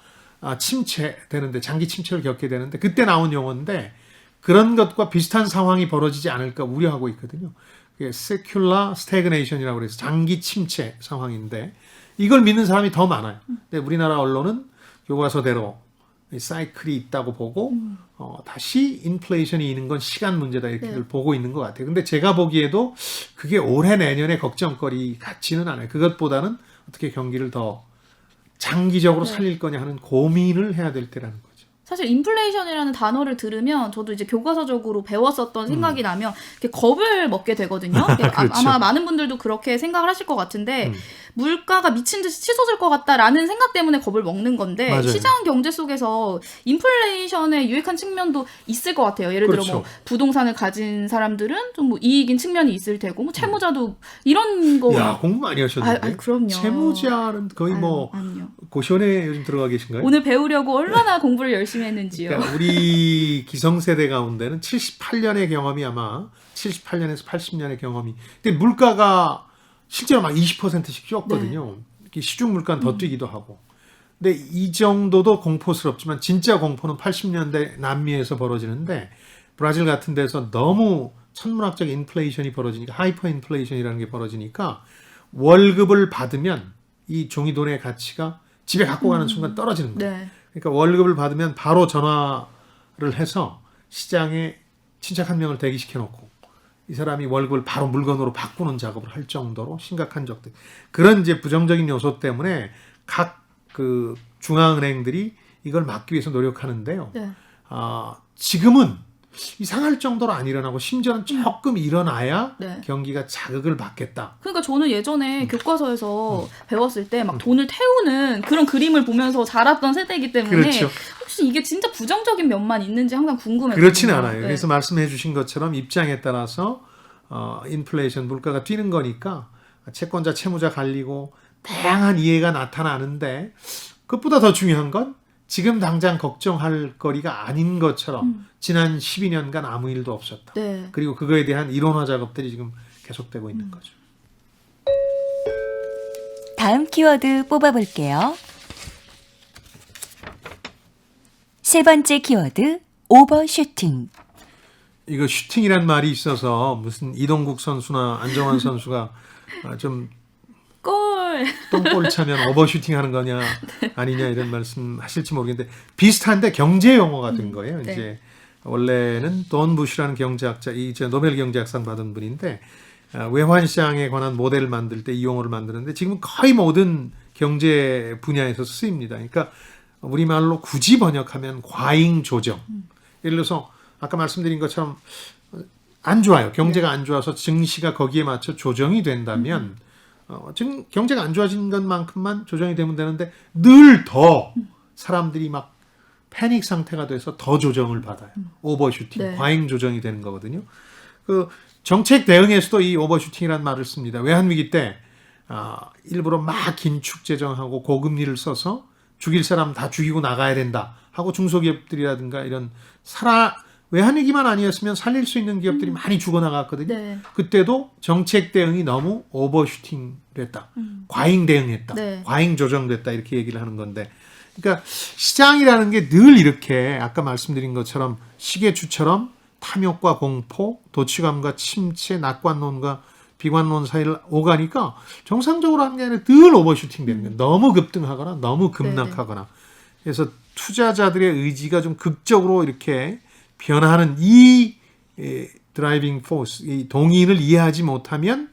침체되는데, 장기 침체를 겪게 되는데, 그때 나온 용어인데 그런 것과 비슷한 상황이 벌어지지 않을까 우려하고 있거든요. 그게 secular stagnation이라고 그래서 장기 침체 상황인데, 이걸 믿는 사람이 더 많아요. 근데 우리나라 언론은 교과서대로 이 사이클이 있다고 보고 다시 인플레이션이 있는 건 시간 문제다 이렇게
네.
보고 있는 것 같아요. 근데 제가 보기에도 그게 올해 내년의 걱정거리 같지는 않아요. 그것보다는 어떻게 경기를 더 장기적으로
네.
살릴 거냐 하는 고민을 해야 될 때라는 거죠.
사실 인플레이션이라는 단어를 들으면 저도 이제 교과서적으로 배웠었던 생각이 나면 이렇게 겁을 먹게 되거든요.
그렇죠.
아마 많은 분들도 그렇게 생각을 하실 것 같은데 물가가 미친 듯이 치솟을 것 같다라는 생각 때문에 겁을 먹는 건데
맞아요.
시장 경제 속에서 인플레이션에 유익한 측면도 있을 것 같아요. 예를 들어
그렇죠.
뭐 부동산을 가진 사람들은 좀 뭐 이익인 측면이 있을 테고 뭐 채무자도 이런 거.
야, 공부 많이 하셨는데.
그럼요.
채무자는 거의 뭐
아니요.
고시원에 요즘 들어가 계신가요?
오늘 배우려고 얼마나 공부를 열심히 했는지요.
그러니까 우리 기성세대 가운데는 78년의 경험이 아마 78년에서 80년의 경험이. 근데 물가가 실제로 막 20%씩 뛰었거든요. 이렇게 시중 물가는 더 뛰기도 하고. 근데 이 정도도 공포스럽지만 진짜 공포는 80년대 남미에서 벌어지는데, 브라질 같은 데서 너무 천문학적 인플레이션이 벌어지니까, 하이퍼 인플레이션이라는 게 벌어지니까 월급을 받으면 이 종이돈의 가치가 집에 갖고 가는 순간 떨어지는 거예요.
네.
그러니까 월급을 받으면 바로 전화를 해서 시장에 친척 한 명을 대기시켜 놓고 이 사람이 월급을 바로 물건으로 바꾸는 작업을 할 정도로 심각한 적들. 그런 이제 부정적인 요소 때문에 각 그 중앙은행들이 이걸 막기 위해서 노력하는데요.
네.
지금은 이상할 정도로 안 일어나고 심지어는 조금 일어나야
네.
경기가 자극을 받겠다.
그러니까 저는 예전에 교과서에서 배웠을 때 막 돈을 태우는 그런 그림을 보면서 자랐던 세대이기 때문에
그렇죠.
혹시 이게 진짜 부정적인 면만 있는지 항상 궁금했거든요.
그렇지는 않아요.
네.
그래서 말씀해 주신 것처럼 입장에 따라서 인플레이션, 물가가 뛰는 거니까 채권자, 채무자 갈리고 다양한 이해가 나타나는데, 그것보다 더 중요한 건 지금 당장 걱정할 거리가 아닌 것처럼 지난 12년간 아무 일도 없었다.
네.
그리고 그거에 대한 이론화 작업들이 지금 계속되고 있는 거죠.
다음 키워드 뽑아볼게요. 세 번째 키워드, 오버슈팅.
이거 슈팅이란 말이 있어서 무슨 이동국 선수나 안정환 선수가 좀
골.
똥볼 차면 오버슈팅 하는 거냐 아니냐 이런 말씀 하실지 모르겠는데, 비슷한데 경제 용어가 된 거예요.
네.
이제 원래는 돈 부시라는 경제학자, 이제 노벨 경제학상 받은 분인데, 외환 시장에 관한 모델을 만들 때 이 용어를 만드는데 지금 거의 모든 경제 분야에서 쓰입니다. 그러니까 우리말로 굳이 번역하면 과잉 조정. 예를 들어서 아까 말씀드린 것처럼 안 좋아요. 경제가 안 좋아서 증시가 거기에 맞춰 조정이 된다면 지금 경제가 안 좋아진 것만큼만 조정이 되면 되는데 늘 더 사람들이 막 패닉 상태가 돼서 더 조정을 받아요. 오버슈팅,
네.
과잉 조정이 되는 거거든요. 그 정책 대응에서도 이 오버슈팅이라는 말을 씁니다. 외환위기 때 일부러 막 긴축 재정하고 고금리를 써서 죽일 사람 다 죽이고 나가야 된다 하고 중소기업들이라든가 이런 외환위기만 아니었으면 살릴 수 있는 기업들이 많이 죽어나갔거든요.
네.
그때도 정책 대응이 너무 오버슈팅 됐다. 과잉 대응했다.
네.
과잉 조정됐다. 이렇게 얘기를 하는 건데, 그러니까 시장이라는 게 늘 이렇게 아까 말씀드린 것처럼 시계추처럼 탐욕과 공포, 도취감과 침체, 낙관론과 비관론 사이를 오가니까 정상적으로 하는 게 아니라 늘 오버슈팅 되는 거예요. 너무 급등하거나 너무 급락하거나. 그래서 투자자들의 의지가 좀 극적으로 이렇게 변화하는 이 드라이빙 포스, 이 동인을 이해하지 못하면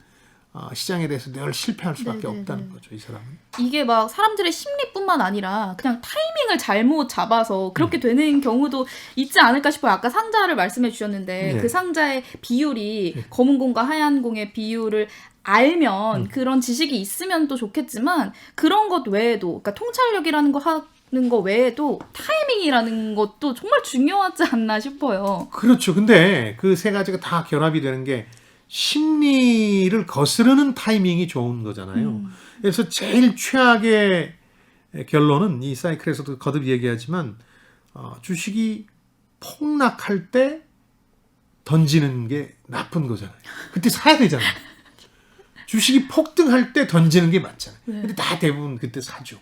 시장에 대해서 늘 실패할 수밖에 없다는 거죠, 이 사람은.
이게 막 사람들의 심리뿐만 아니라 그냥 타이밍을 잘못 잡아서 그렇게 되는 경우도 있지 않을까 싶어요. 아까 상자를 말씀해 주셨는데
네.
그 상자의 비율이 검은 공과 하얀 공의 비율을 알면 그런 지식이 있으면 또 좋겠지만 그런 것 외에도, 그러니까 통찰력이라는 거 하는 거 외에도 타이밍이라는 것도 정말 중요하지 않나 싶어요.
그렇죠. 근데 그 세 가지가 다 결합이 되는 게 심리를 거스르는 타이밍이 좋은 거잖아요. 그래서 제일 최악의 결론은 이 사이클에서도 거듭 얘기하지만 주식이 폭락할 때 던지는 게 나쁜 거잖아요. 그때 사야 되잖아요. 주식이 폭등할 때 던지는 게 맞잖아요. 근데 다 대부분 그때 사죠.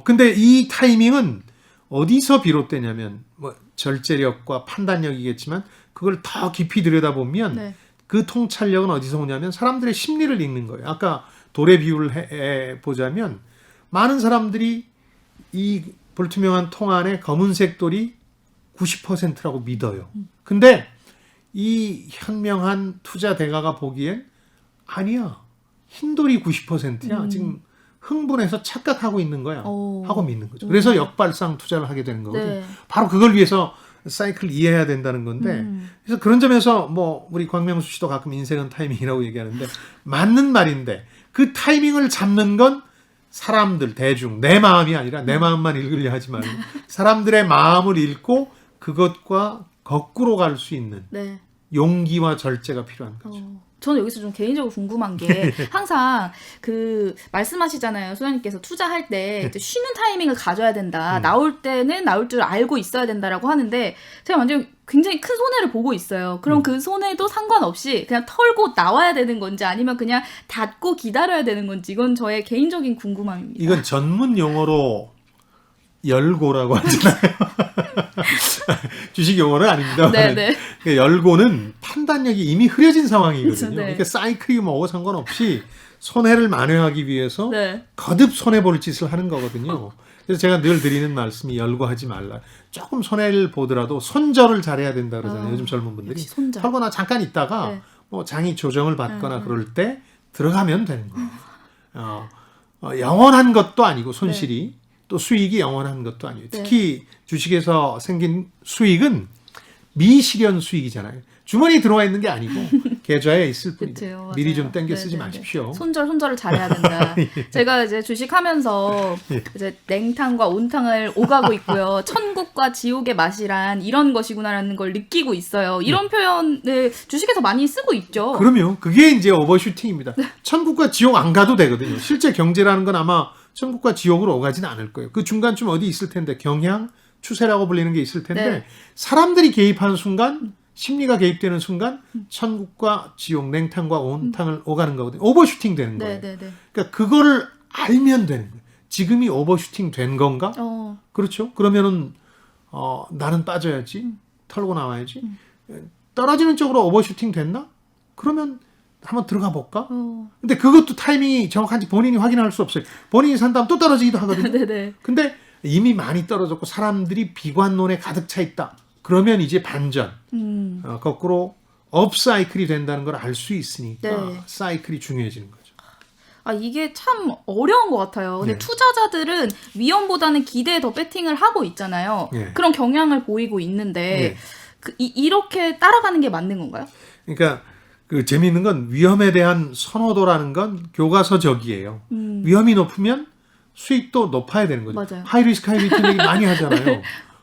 근데 이 타이밍은 어디서 비롯되냐면 뭐 절제력과 판단력이겠지만 그걸 더 깊이 들여다보면
네.
그 통찰력은 어디서 오냐면 사람들의 심리를 읽는 거예요. 아까 돌의 비유를 해 보자면 많은 사람들이 이 불투명한 통 안에 검은색 돌이 90%라고 믿어요. 근데 이 현명한 투자 대가가 보기엔 아니야. 흰 돌이 90%야. 지금 흥분해서 착각하고 있는 거야. 하고 믿는 거죠. 그래서 역발상 투자를 하게 되는 거거든요.
네.
바로 그걸 위해서 사이클을 이해해야 된다는 건데 그래서 그런 점에서 뭐 우리 광명수 씨도 가끔 인생은 타이밍이라고 얘기하는데 맞는 말인데 그 타이밍을 잡는 건 사람들 대중 내 마음이 아니라 내 마음만 읽으려 하지 말고 사람들의 마음을 읽고 그것과 거꾸로 갈 수 있는
네.
용기와 절제가 필요한 거죠.
저는 여기서 좀 개인적으로 궁금한 게 항상 그 말씀하시잖아요. 소장님께서 투자할 때 이제 쉬는 타이밍을 가져야 된다. 나올 때는 나올 줄 알고 있어야 된다라고 하는데 제가 완전 굉장히 큰 손해를 보고 있어요. 그럼 그 손해도 상관없이 그냥 털고 나와야 되는 건지 아니면 그냥 닫고 기다려야 되는 건지 이건 저의 개인적인 궁금함입니다.
이건 전문 용어로 열고라고 하잖아요. 주식 용어는 아닙니다.
네네.
열고는 판단력이 이미 흐려진 상황이거든요.
그렇죠, 네.
그러니까 사이클이 뭐고 상관없이 손해를 만회하기 위해서
네.
거듭 손해볼 짓을 하는 거거든요. 그래서 제가 늘 드리는 말씀이 열고하지 말라. 조금 손해를 보더라도 손절을 잘해야 된다 그러잖아요. 요즘 젊은 분들이.
역시 손절.
털거나 잠깐 있다가
네.
뭐 장이 조정을 받거나 그럴 때 들어가면 되는 거예요. 영원한 것도 아니고 손실이 또 수익이 영원한 것도 아니에요. 특히 주식에서 생긴 수익은 미실현 수익이잖아요. 주머니에 들어와 있는 게 아니고 계좌에 있을 뿐이에요.
그쵸,
미리
맞아요.
좀 땡겨 쓰지
네네네.
마십시오.
손절을 잘해야 된다. 제가 이제 주식하면서 이제 냉탕과 온탕을 오가고 있고요. 천국과 지옥의 맛이란 이런 것이구나라는 걸 느끼고 있어요. 이런 표현을 주식에서 많이 쓰고 있죠.
그럼요. 그게 이제 오버슈팅입니다. 천국과 지옥 안 가도 되거든요. 실제 경제라는 건 아마 천국과 지옥으로 오가지는 않을 거예요. 그 중간쯤 어디 있을 텐데 경향, 추세라고 불리는 게 있을 텐데
네.
사람들이 개입하는 순간 심리가 개입되는 순간 천국과 지옥, 냉탕과 온탕을 오가는 거거든요. 오버슈팅 되는 거예요.
네네네.
그러니까 그거를 알면 되는 거예요. 지금이 오버슈팅 된 건가? 그렇죠. 그러면은 나는 빠져야지. 털고 나와야지. 떨어지는 쪽으로 오버슈팅 됐나? 그러면 한번 들어가 볼까? 근데 그것도 타이밍이 정확한지 본인이 확인할 수 없어요. 본인이 산 다음 또 떨어지기도 하거든요.
네네.
근데 이미 많이 떨어졌고 사람들이 비관론에 가득 차 있다. 그러면 이제 반전. 거꾸로 업사이클이 된다는 걸 알 수 있으니까
네.
사이클이 중요해지는 거죠.
이게 참 어려운 것 같아요. 근데
네.
투자자들은 위험보다는 기대에 더 배팅을 하고 있잖아요.
네.
그런 경향을 보이고 있는데
네.
이렇게 따라가는 게 맞는 건가요?
그러니까 그 재미있는 건 위험에 대한 선호도라는 건 교과서적이에요. 위험이 높으면 수익도 높아야 되는 거죠.
맞아요.
하이 리스크 하이 리턴 얘기 많이 하잖아요.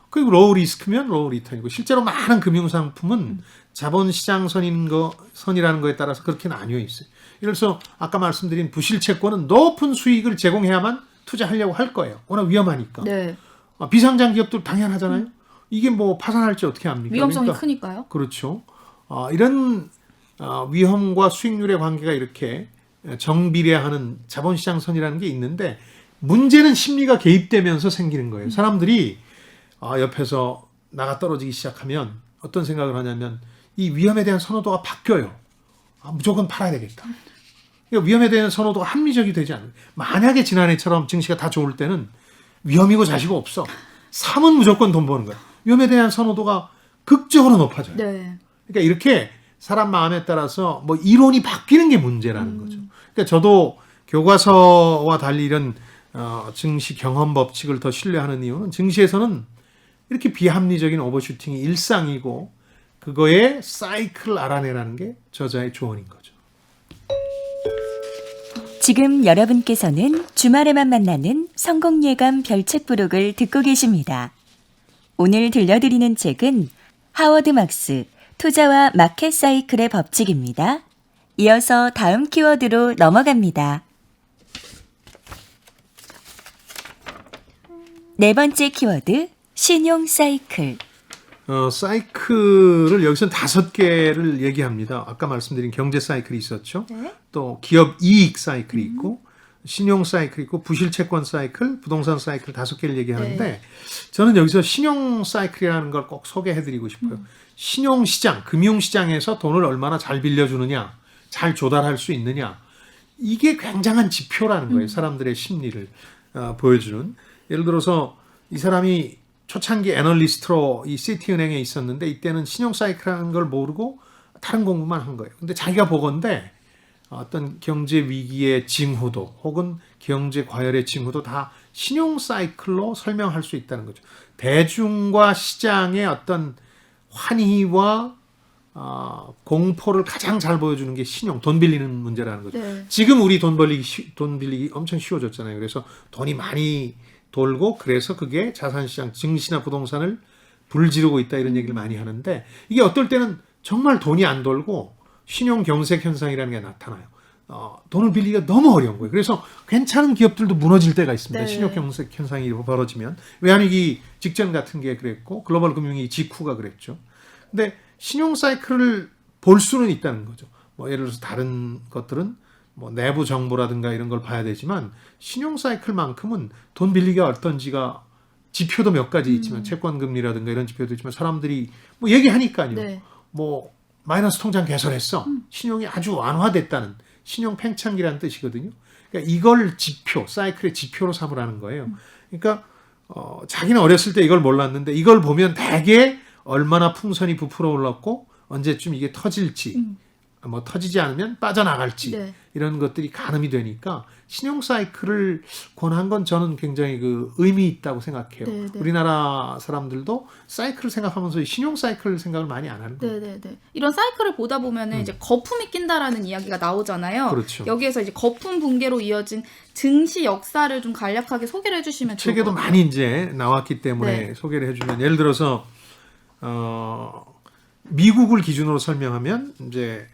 그리고 로우 리스크면 로우 리턴이고 실제로 많은 금융상품은 자본시장 선이라는 거에 따라서 그렇게 나뉘어 있어요. 예를 들어서 아까 말씀드린 부실채권은 높은 수익을 제공해야만 투자하려고 할 거예요. 워낙 위험하니까.
네.
비상장 기업도 당연하잖아요. 이게 뭐 파산할지 어떻게 합니까?
위험성이
그러니까
크니까요.
그렇죠. 이런 위험과 수익률의 관계가 이렇게 정비례하는 자본시장 선이라는 게 있는데 문제는 심리가 개입되면서 생기는 거예요. 사람들이 옆에서 나가 떨어지기 시작하면 어떤 생각을 하냐면 이 위험에 대한 선호도가 바뀌어요. 무조건 팔아야 되겠다. 그러니까 위험에 대한 선호도가 합리적이 되지 않아요. 만약에 지난해처럼 증시가 다 좋을 때는 위험이고 자시고 없어. 사면 무조건 돈 버는 거야. 위험에 대한 선호도가 극적으로 높아져요.
네.
그러니까 이렇게 사람 마음에 따라서 뭐 이론이 바뀌는 게 문제라는 거죠. 그러니까 저도 교과서와 달리 이런 증시 경험 법칙을 더 신뢰하는 이유는 증시에서는 이렇게 비합리적인 오버슈팅이 일상이고 그거의 사이클을 알아내라는 게 저자의 조언인 거죠.
지금 여러분께서는 주말에만 만나는 성공예감 별책 부록을 듣고 계십니다. 오늘 들려드리는 책은 하워드 막스 투자와 마켓 사이클의 법칙입니다. 이어서 다음 키워드로 넘어갑니다. 네 번째 키워드, 신용 사이클.
사이클을 여기서는 5개를 얘기합니다. 아까 말씀드린 경제 사이클이 있었죠.
네.
또 기업 이익 사이클이 있고 신용 사이클이 있고 부실 채권 사이클, 부동산 사이클 5개를 얘기하는데
네.
저는 여기서 신용 사이클이라는 걸 꼭 소개해드리고 싶어요. 신용 시장, 금융 시장에서 돈을 얼마나 잘 빌려주느냐, 잘 조달할 수 있느냐, 이게 굉장한 지표라는 거예요. 사람들의 심리를 보여주는. 예를 들어서 이 사람이 초창기 애널리스트로 이 시티은행에 있었는데 이때는 신용 사이클이라는 걸 모르고 다른 공부만 한 거예요. 근데 자기가 보건대 어떤 경제 위기의 징후도 혹은 경제 과열의 징후도 다 신용 사이클로 설명할 수 있다는 거죠. 대중과 시장의 어떤 환희와 공포를 가장 잘 보여주는 게 신용, 돈 빌리는 문제라는 거죠.
네.
지금 우리 돈 빌리기 엄청 쉬워졌잖아요. 그래서 돈이 많이 돌고 그래서 그게 자산시장, 증시나 부동산을 불지르고 있다 이런 얘기를 많이 하는데 이게 어떨 때는 정말 돈이 안 돌고 신용 경색 현상이라는 게 나타나요. 돈을 빌리기가 너무 어려운 거예요. 그래서 괜찮은 기업들도 무너질 때가 있습니다.
네.
신용 경색 현상이 벌어지면 외환위기 직전 같은 게 그랬고 글로벌 금융위기 직후가 그랬죠. 근데 신용 사이클을 볼 수는 있다는 거죠. 뭐 예를 들어서 다른 것들은 뭐 내부 정보라든가 이런 걸 봐야 되지만 신용 사이클만큼은 돈 빌리기가 어떤지가 지표도 몇 가지 있지만 채권 금리라든가 이런 지표도 있지만 사람들이 뭐 얘기하니까요.
네.
뭐 마이너스 통장 개설했어. 신용이 아주 완화됐다는 신용 팽창기라는 뜻이거든요. 그러니까 이걸 지표, 사이클의 지표로 삼으라는 거예요. 그러니까 자기는 어렸을 때 이걸 몰랐는데 이걸 보면 대개 얼마나 풍선이 부풀어 올랐고 언제쯤 이게 터질지 뭐 터지지 않으면 빠져나갈지
네.
이런 것들이 가늠이 되니까 신용 사이클을 권한 건 저는 굉장히 그 의미 있다고 생각해요.
네, 네.
우리나라 사람들도 사이클을 생각하면서 신용 사이클 생각을 많이 안 하는 거예요.
네네네. 이런 사이클을 보다 보면은 이제 거품이 낀다라는 이야기가 나오잖아요.
그렇죠.
여기에서 이제 거품 붕괴로 이어진 증시 역사를 좀 간략하게 소개를 해주시면 좋을
책에도
것 같아요.
많이 이제 나왔기 때문에
네.
소개를 해주면 예를 들어서 미국을 기준으로 설명하면 이제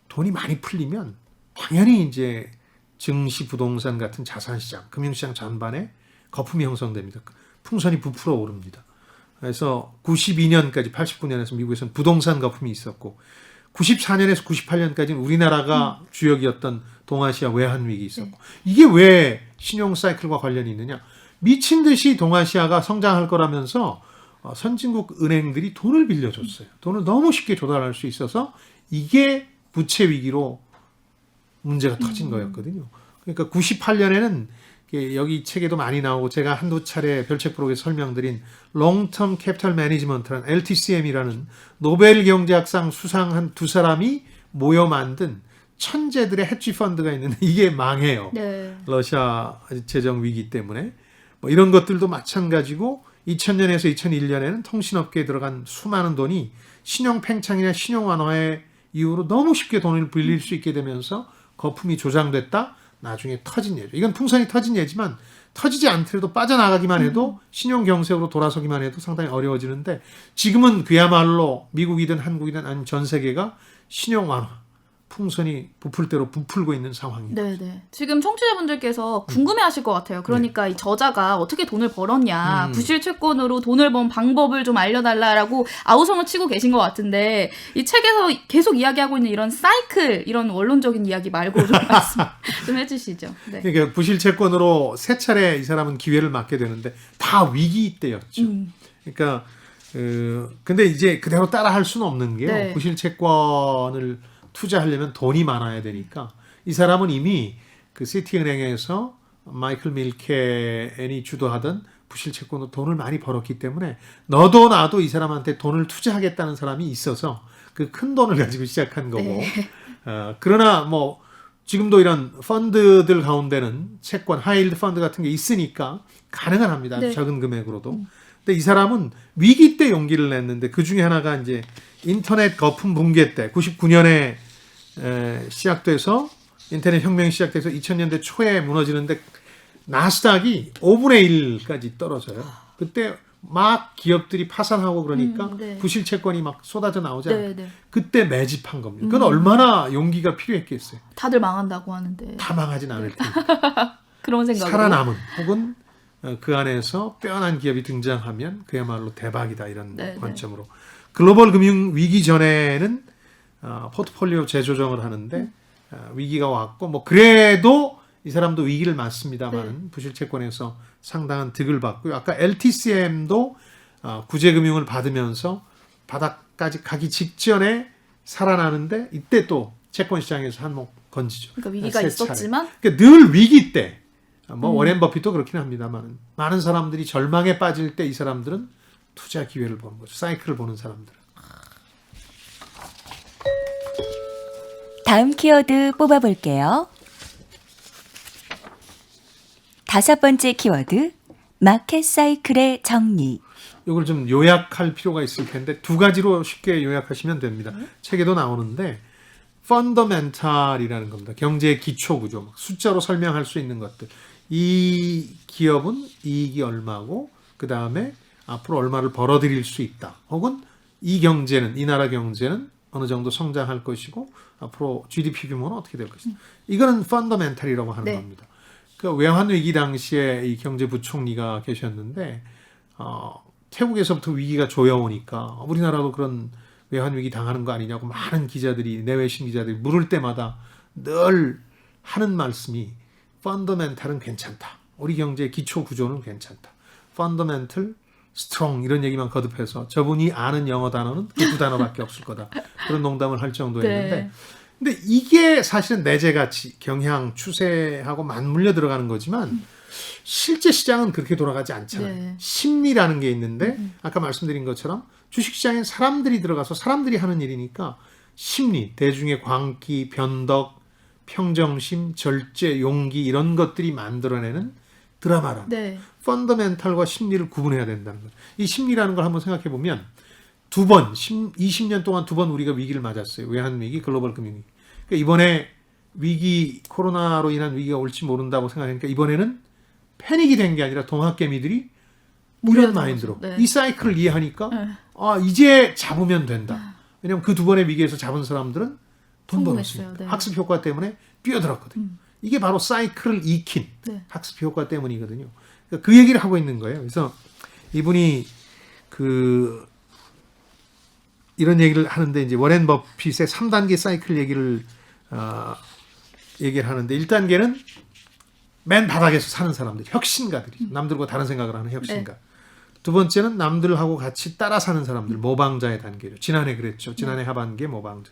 돈이 많이 풀리면 당연히 이제 증시, 부동산 같은 자산시장, 금융시장 전반에 거품이 형성됩니다. 풍선이 부풀어 오릅니다. 그래서 92년까지 89년에서 미국에서는 부동산 거품이 있었고 94년에서 98년까지는 우리나라가 주역이었던 동아시아 외환위기 있었고 이게 왜 신용 사이클과 관련이 있느냐. 미친 듯이 동아시아가 성장할 거라면서 선진국 은행들이 돈을 빌려줬어요. 돈을 너무 쉽게 조달할 수 있어서 이게 부채 위기로 문제가 터진 거였거든요. 그러니까 98년에는 여기 책에도 많이 나오고 제가 한두 차례 별책 프로그램에서 설명드린 롱텀 캐피탈 매니지먼트라는 LTCM이라는 노벨 경제학상 수상한 두 사람이 모여 만든 천재들의 헤지 펀드가 있는데 이게 망해요.
네.
러시아 재정 위기 때문에 뭐 이런 것들도 마찬가지고 2000년에서 2001년에는 통신업계에 들어간 수많은 돈이 신용 팽창이나 신용 완화의 이후로 너무 쉽게 돈을 빌릴 수 있게 되면서 거품이 조장됐다. 나중에 터진 예죠. 이건 풍선이 터진 예지만 터지지 않더라도 빠져나가기만 해도 신용 경색으로 돌아서기만 해도 상당히 어려워지는데 지금은 그야말로 미국이든 한국이든 아니면 전 세계가 신용 완화 풍선이 부풀 대로 부풀고 있는 상황입니다.
네네. 지금 청취자분들께서 궁금해하실 것 같아요. 그러니까 이 저자가 어떻게 돈을 벌었냐, 부실 채권으로 돈을 번 방법을 좀 알려달라라고 아우성을 치고 계신 것 같은데 이 책에서 계속 이야기하고 있는 이런 사이클, 이런 원론적인 이야기 말고 좀 말씀 좀 해주시죠. 네.
그러니까 부실 채권으로 세 차례 이 사람은 기회를 맞게 되는데 다 위기 때였죠. 그러니까 근데 이제 그대로 따라 할 수는 없는 게요.
네.
부실 채권을 투자하려면 돈이 많아야 되니까 이 사람은 이미 그 시티은행에서 마이클 밀켄이 주도하던 부실 채권으로 돈을 많이 벌었기 때문에 너도 나도 이 사람한테 돈을 투자하겠다는 사람이 있어서 그 큰 돈을 가지고 시작한 거고
네.
그러나 뭐 지금도 이런 펀드들 가운데는 채권, 하이힐드 펀드 같은 게 있으니까 가능은 합니다. 아주
네.
적은 금액으로도. 근데 이 사람은 위기 때 용기를 냈는데 그 중에 하나가 이제 인터넷 거품 붕괴 때 99년에 시작돼서 인터넷 혁명이 시작돼서 2000년대 초에 무너지는데 나스닥이 5분의 1까지 떨어져요. 그때 막 기업들이 파산하고 그러니까
네.
부실 채권이 막 쏟아져 나오잖아요.
네, 네.
그때 매집한 겁니다. 그건 얼마나 용기가 필요했겠어요.
다들 망한다고 하는데
다 망하진 않을 테니까.
그런 생각으로.
살아남은 혹은 그 안에서 빼어난 기업이 등장하면 그야말로 대박이다 이런
네,
관점으로. 글로벌 금융 위기 전에는 포트폴리오 재조정을 하는데 위기가 왔고 뭐 그래도 이 사람도 위기를 맞습니다만 부실 채권에서 상당한 득을 받고요. 아까 LTCM도 구제금융을 받으면서 바닥까지 가기 직전에 살아나는데 이때 또 채권 시장에서 한몫 건지죠.
그러니까 위기가
세
있었지만
차례. 그러니까 늘 위기 때, 뭐 워렌 버핏도 그렇긴 합니다만 많은 사람들이 절망에 빠질 때 이 사람들은 투자 기회를 보는 거죠. 사이클을 보는 사람들.
다음 키워드 뽑아볼게요. 5번째 키워드, 마켓 사이클의 정리.
이걸 좀 요약할 필요가 있을 텐데 두 가지로 쉽게 요약하시면 됩니다. 책에도 나오는데 펀더멘탈이라는 겁니다. 경제의 기초 구조, 숫자로 설명할 수 있는 것들. 이 기업은 이익이 얼마고 그 다음에 앞으로 얼마를 벌어들일 수 있다. 혹은 이 경제는, 이 나라 경제는 어느 정도 성장할 것이고 앞으로 GDP 규모는 어떻게 될 것이다. 이거는 펀더멘탈이라고 하는 겁니다. 그 외환위기 당시에 이 경제부총리가 계셨는데 태국에서부터 위기가 조여오니까 우리나라도 그런 외환위기 당하는 거 아니냐고 많은 기자들이, 내외신 기자들이 물을 때마다 늘 하는 말씀이 펀더멘탈은 괜찮다. 우리 경제의 기초 구조는 괜찮다. 펀더멘탈, 스트롱 이런 얘기만 거듭해서 저분이 아는 영어 단어는 그 두 단어밖에 없을 거다. 그런 농담을 할 정도였는데 근데 이게 사실은 내재가치, 경향, 추세하고 맞물려 들어가는 거지만 실제 시장은 그렇게 돌아가지 않잖아요. 심리라는 게 있는데 아까 말씀드린 것처럼 주식시장엔 사람들이 들어가서 사람들이 하는 일이니까 심리, 대중의 광기, 변덕, 평정심, 절제, 용기 이런 것들이 만들어내는 드라마라. 펀더멘탈과 심리를 구분해야 된다는 거죠. 이 심리라는 걸 한번 생각해 보면 20년 동안 2번 우리가 위기를 맞았어요. 외환위기, 글로벌 금융위기. 그러니까 이번에 위기, 코로나로 인한 위기가 올지 모른다고 생각하니까 이번에는 패닉이 된 게 아니라 동학개미들이 이런 마인드로 이 사이클을 이해하니까 이제 잡으면 된다. 왜냐하면 그 2번의 위기에서 잡은 사람들은 돈 벌었으니까. 학습 효과 때문에 뛰어들었거든요. 이게 바로 사이클을 익힌 학습 효과 때문이거든요. 그러니까 그 얘기를 하고 있는 거예요. 그래서 이분이 이런 얘기를 하는데 이제 워렌 버핏의 3단계 사이클 얘기를 하는데 1단계는 맨 바닥에서 사는 사람들, 혁신가들이죠. 남들과 다른 생각을 하는 혁신가. 두 번째는 남들하고 같이 따라 사는 사람들, 모방자의 단계죠. 지난해 그랬죠. 지난해 하반기에 모방자.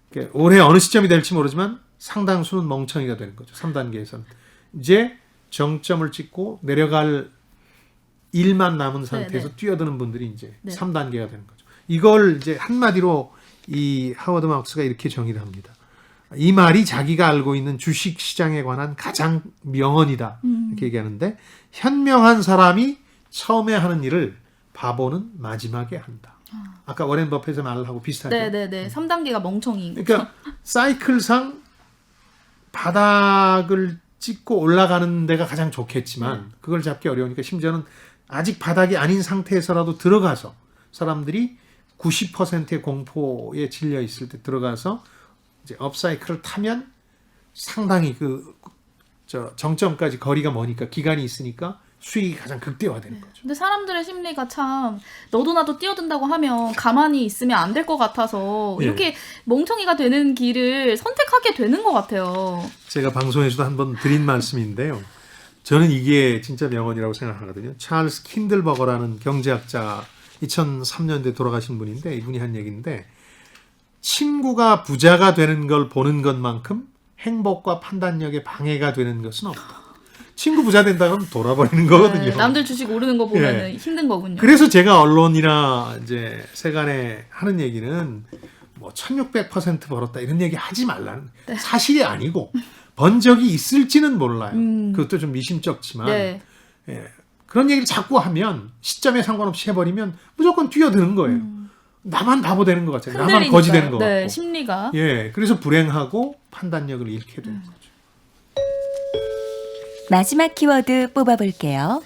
그러니까 올해 어느 시점이 될지 모르지만 상당수는 멍청이가 되는 거죠. 3단계에서는. 이제 정점을 찍고 내려갈 일만 남은 상태에서 뛰어드는 분들이 이제 3단계가 되는 거죠. 이걸 이제 한마디로 이 하워드 마크스가 이렇게 정의를 합니다. 이 말이 자기가 알고 있는 주식 시장에 관한 가장 명언이다. 이렇게 얘기하는데 현명한 사람이 처음에 하는 일을 바보는 마지막에 한다. 아까 워렌 버핏의 말하고 비슷하죠.
3단계가 멍청이인 거죠.
그러니까 사이클상 바닥을 찍고 올라가는 데가 가장 좋겠지만 그걸 잡기 어려우니까 심지어는 아직 바닥이 아닌 상태에서라도 들어가서 사람들이 90%의 공포에 질려 있을 때 들어가서 이제 업사이클을 타면 상당히 정점까지 거리가 머니까 기간이 있으니까 수익이 가장 극대화되는 거죠.
근데 사람들의 심리가 참 너도 나도 뛰어든다고 하면 가만히 있으면 안 될 것 같아서 이렇게 멍청이가 되는 길을 선택하게 되는 것 같아요.
제가 방송에서도 한번 드린 말씀인데요. 저는 이게 진짜 명언이라고 생각하거든요. 찰스 킨들버거라는 경제학자 2003년도에 돌아가신 분인데 이분이 한 얘기인데 친구가 부자가 되는 걸 보는 것만큼 행복과 판단력에 방해가 되는 것은 없다. 친구 부자 된다 그러면 돌아버리는 거거든요.
남들 주식 오르는 거 보면 힘든 거군요.
그래서 제가 언론이나 이제 세간에 하는 얘기는 뭐 1600% 벌었다 이런 얘기 하지 말라는 사실이 아니고 번 적이 있을지는 몰라요. 그것도 좀 미심쩍지만 그런 얘기를 자꾸 하면 시점에 상관없이 해버리면 무조건 뛰어드는 거예요. 나만 바보 되는 것 같아요. 나만 거지 되는 것 같고.
심리가.
그래서 불행하고 판단력을 잃게 되는 거죠.
마지막 키워드 뽑아볼게요.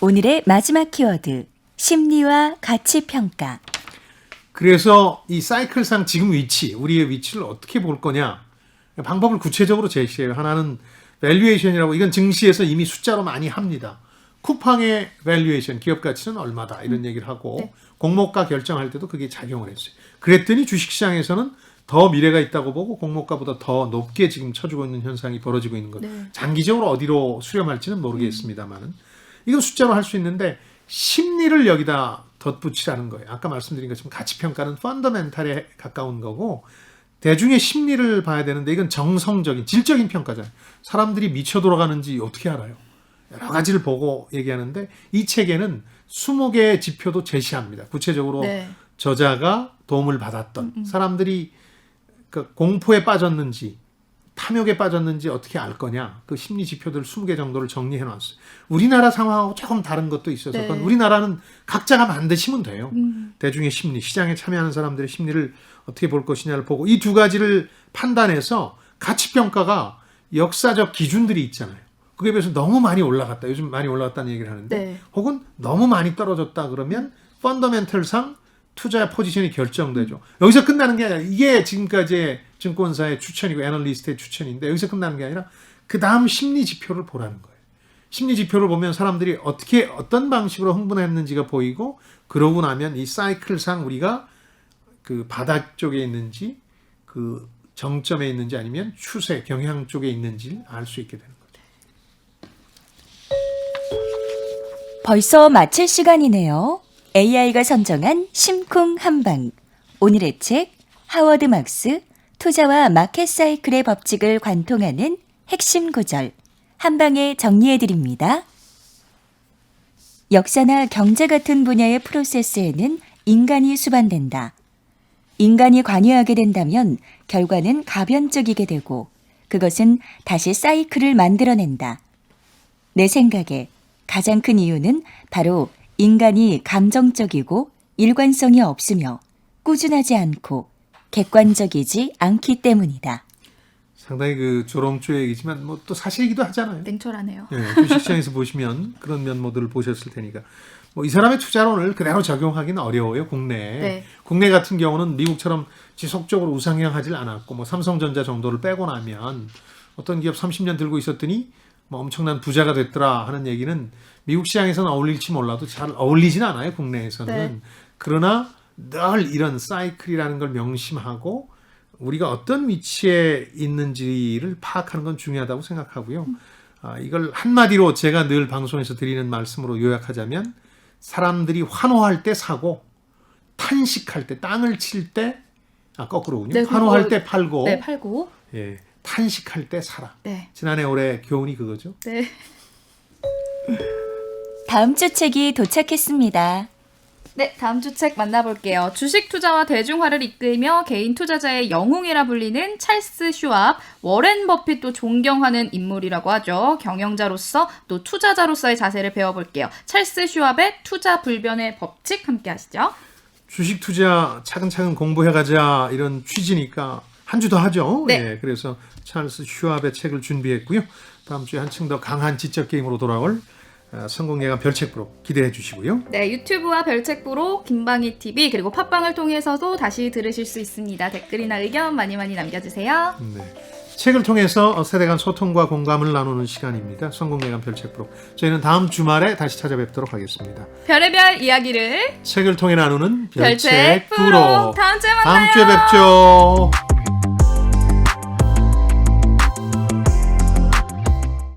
오늘의 마지막 키워드, 심리와 가치평가.
그래서 이 사이클상 지금 위치, 우리의 위치를 어떻게 볼 거냐 방법을 구체적으로 제시해요. 하나는 밸류에이션이라고 이건 증시에서 이미 숫자로 많이 합니다. 쿠팡의 밸류에이션 기업 가치는 얼마다 이런 얘기를 하고
네.
공모가 결정할 때도 그게 작용을 했어요. 그랬더니 주식시장에서는 더 미래가 있다고 보고 공모가보다 더 높게 지금 쳐주고 있는 현상이 벌어지고 있는 거죠.
네.
장기적으로 어디로 수렴할지는 모르겠습니다만은 이건 숫자로 할 수 있는데 심리를 여기다 덧붙이라는 거예요. 아까 말씀드린 것처럼 가치평가는 펀더멘탈에 가까운 거고 대중의 심리를 봐야 되는데 이건 정성적인 질적인 평가잖아요. 사람들이 미쳐 돌아가는지 어떻게 알아요? 여러 가지를 보고 얘기하는데 이 책에는 20개의 지표도 제시합니다. 구체적으로
네.
저자가 도움을 받았던 사람들이 그 공포에 빠졌는지 탐욕에 빠졌는지 어떻게 알 거냐. 그 심리 지표들 20개 정도를 정리해 놨어요. 우리나라 상황하고 조금 다른 것도 있어서
네.
그건 우리나라는 각자가 만드시면 돼요. 대중의 심리, 시장에 참여하는 사람들의 심리를 어떻게 볼 것이냐를 보고 이 두 가지를 판단해서 가치평가가 역사적 기준들이 있잖아요. 그에 비해서 너무 많이 올라갔다. 요즘 많이 올라갔다는 얘기를 하는데
네.
혹은 너무 많이 떨어졌다 그러면 펀더멘털상 투자 포지션이 결정되죠. 여기서 끝나는 게 아니라 이게 지금까지의 증권사의 추천이고 애널리스트의 추천인데 여기서 끝나는 게 아니라 그 다음 심리 지표를 보라는 거예요. 심리 지표를 보면 사람들이 어떻게 어떤 방식으로 흥분했는지가 보이고 그러고 나면 이 사이클상 우리가 그 바닥 쪽에 있는지 그 정점에 있는지 아니면 추세 경향 쪽에 있는지를 알 수 있게 되는 거죠.
벌써 마칠 시간이네요. AI가 선정한 심쿵 한방. 오늘의 책 하워드 막스 투자와 마켓 사이클의 법칙을 관통하는 핵심 구절 한방에 정리해드립니다. 역사나 경제 같은 분야의 프로세스에는 인간이 수반된다. 인간이 관여하게 된다면 결과는 가변적이게 되고 그것은 다시 사이클을 만들어낸다. 내 생각에 가장 큰 이유는 바로 인간이 감정적이고 일관성이 없으며 꾸준하지 않고 객관적이지 않기 때문이다.
상당히 그 조롱조의 얘기지만 뭐 또 사실이기도 하잖아요.
냉철하네요.
예, 주식시장에서 보시면 그런 면모들을 보셨을 테니까 뭐 이 사람의 투자론을 그대로 적용하기는 어려워요. 국내에.
네.
국내 같은 경우는 미국처럼 지속적으로 우상향하질 않았고 뭐 삼성전자 정도를 빼고 나면 어떤 기업 30년 들고 있었더니 뭐 엄청난 부자가 됐더라 하는 얘기는 미국 시장에서는 어울릴지 몰라도 잘 어울리진 않아요. 국내에서는.
네.
그러나 늘 이런 사이클이라는 걸 명심하고 우리가 어떤 위치에 있는지를 파악하는 건 중요하다고 생각하고요. 이걸 한마디로 제가 늘 방송에서 드리는 말씀으로 요약하자면 사람들이 환호할 때 사고 탄식할 때 땅을 칠 때 거꾸로군요.
네,
환호할 때 팔고
네, 팔고.
예, 탄식할 때 사라.
네.
지난해 올해 교훈이 그거죠.
네.
다음 주 책이 도착했습니다.
네, 다음 주 책 만나볼게요. 주식 투자와 대중화를 이끌며 개인 투자자의 영웅이라 불리는 찰스 슈왑, 워렌 버핏도 존경하는 인물이라고 하죠. 경영자로서 또 투자자로서의 자세를 배워볼게요. 찰스 슈왑의 투자 불변의 법칙 함께 하시죠.
주식 투자 차근차근 공부해가자 이런 취지니까 한 주 더 하죠.
네.
예, 그래서 찰스 슈왑의 책을 준비했고요. 다음 주에 한층 더 강한 지적 게임으로 돌아올 성공예감 별책부로 기대해 주시고요.
네, 유튜브와 별책부로 김방희 TV 그리고 팟빵을 통해서도 다시 들으실 수 있습니다. 댓글이나 의견 많이 남겨주세요.
네. 책을 통해서 세대 간 소통과 공감을 나누는 시간입니다. 성공예감 별책부로. 저희는 다음 주말에 다시 찾아뵙도록 하겠습니다.
별의별 이야기를
책을 통해 나누는
별책부로
별책부로.
다음 주에 만나요.
다음 주에 뵙죠.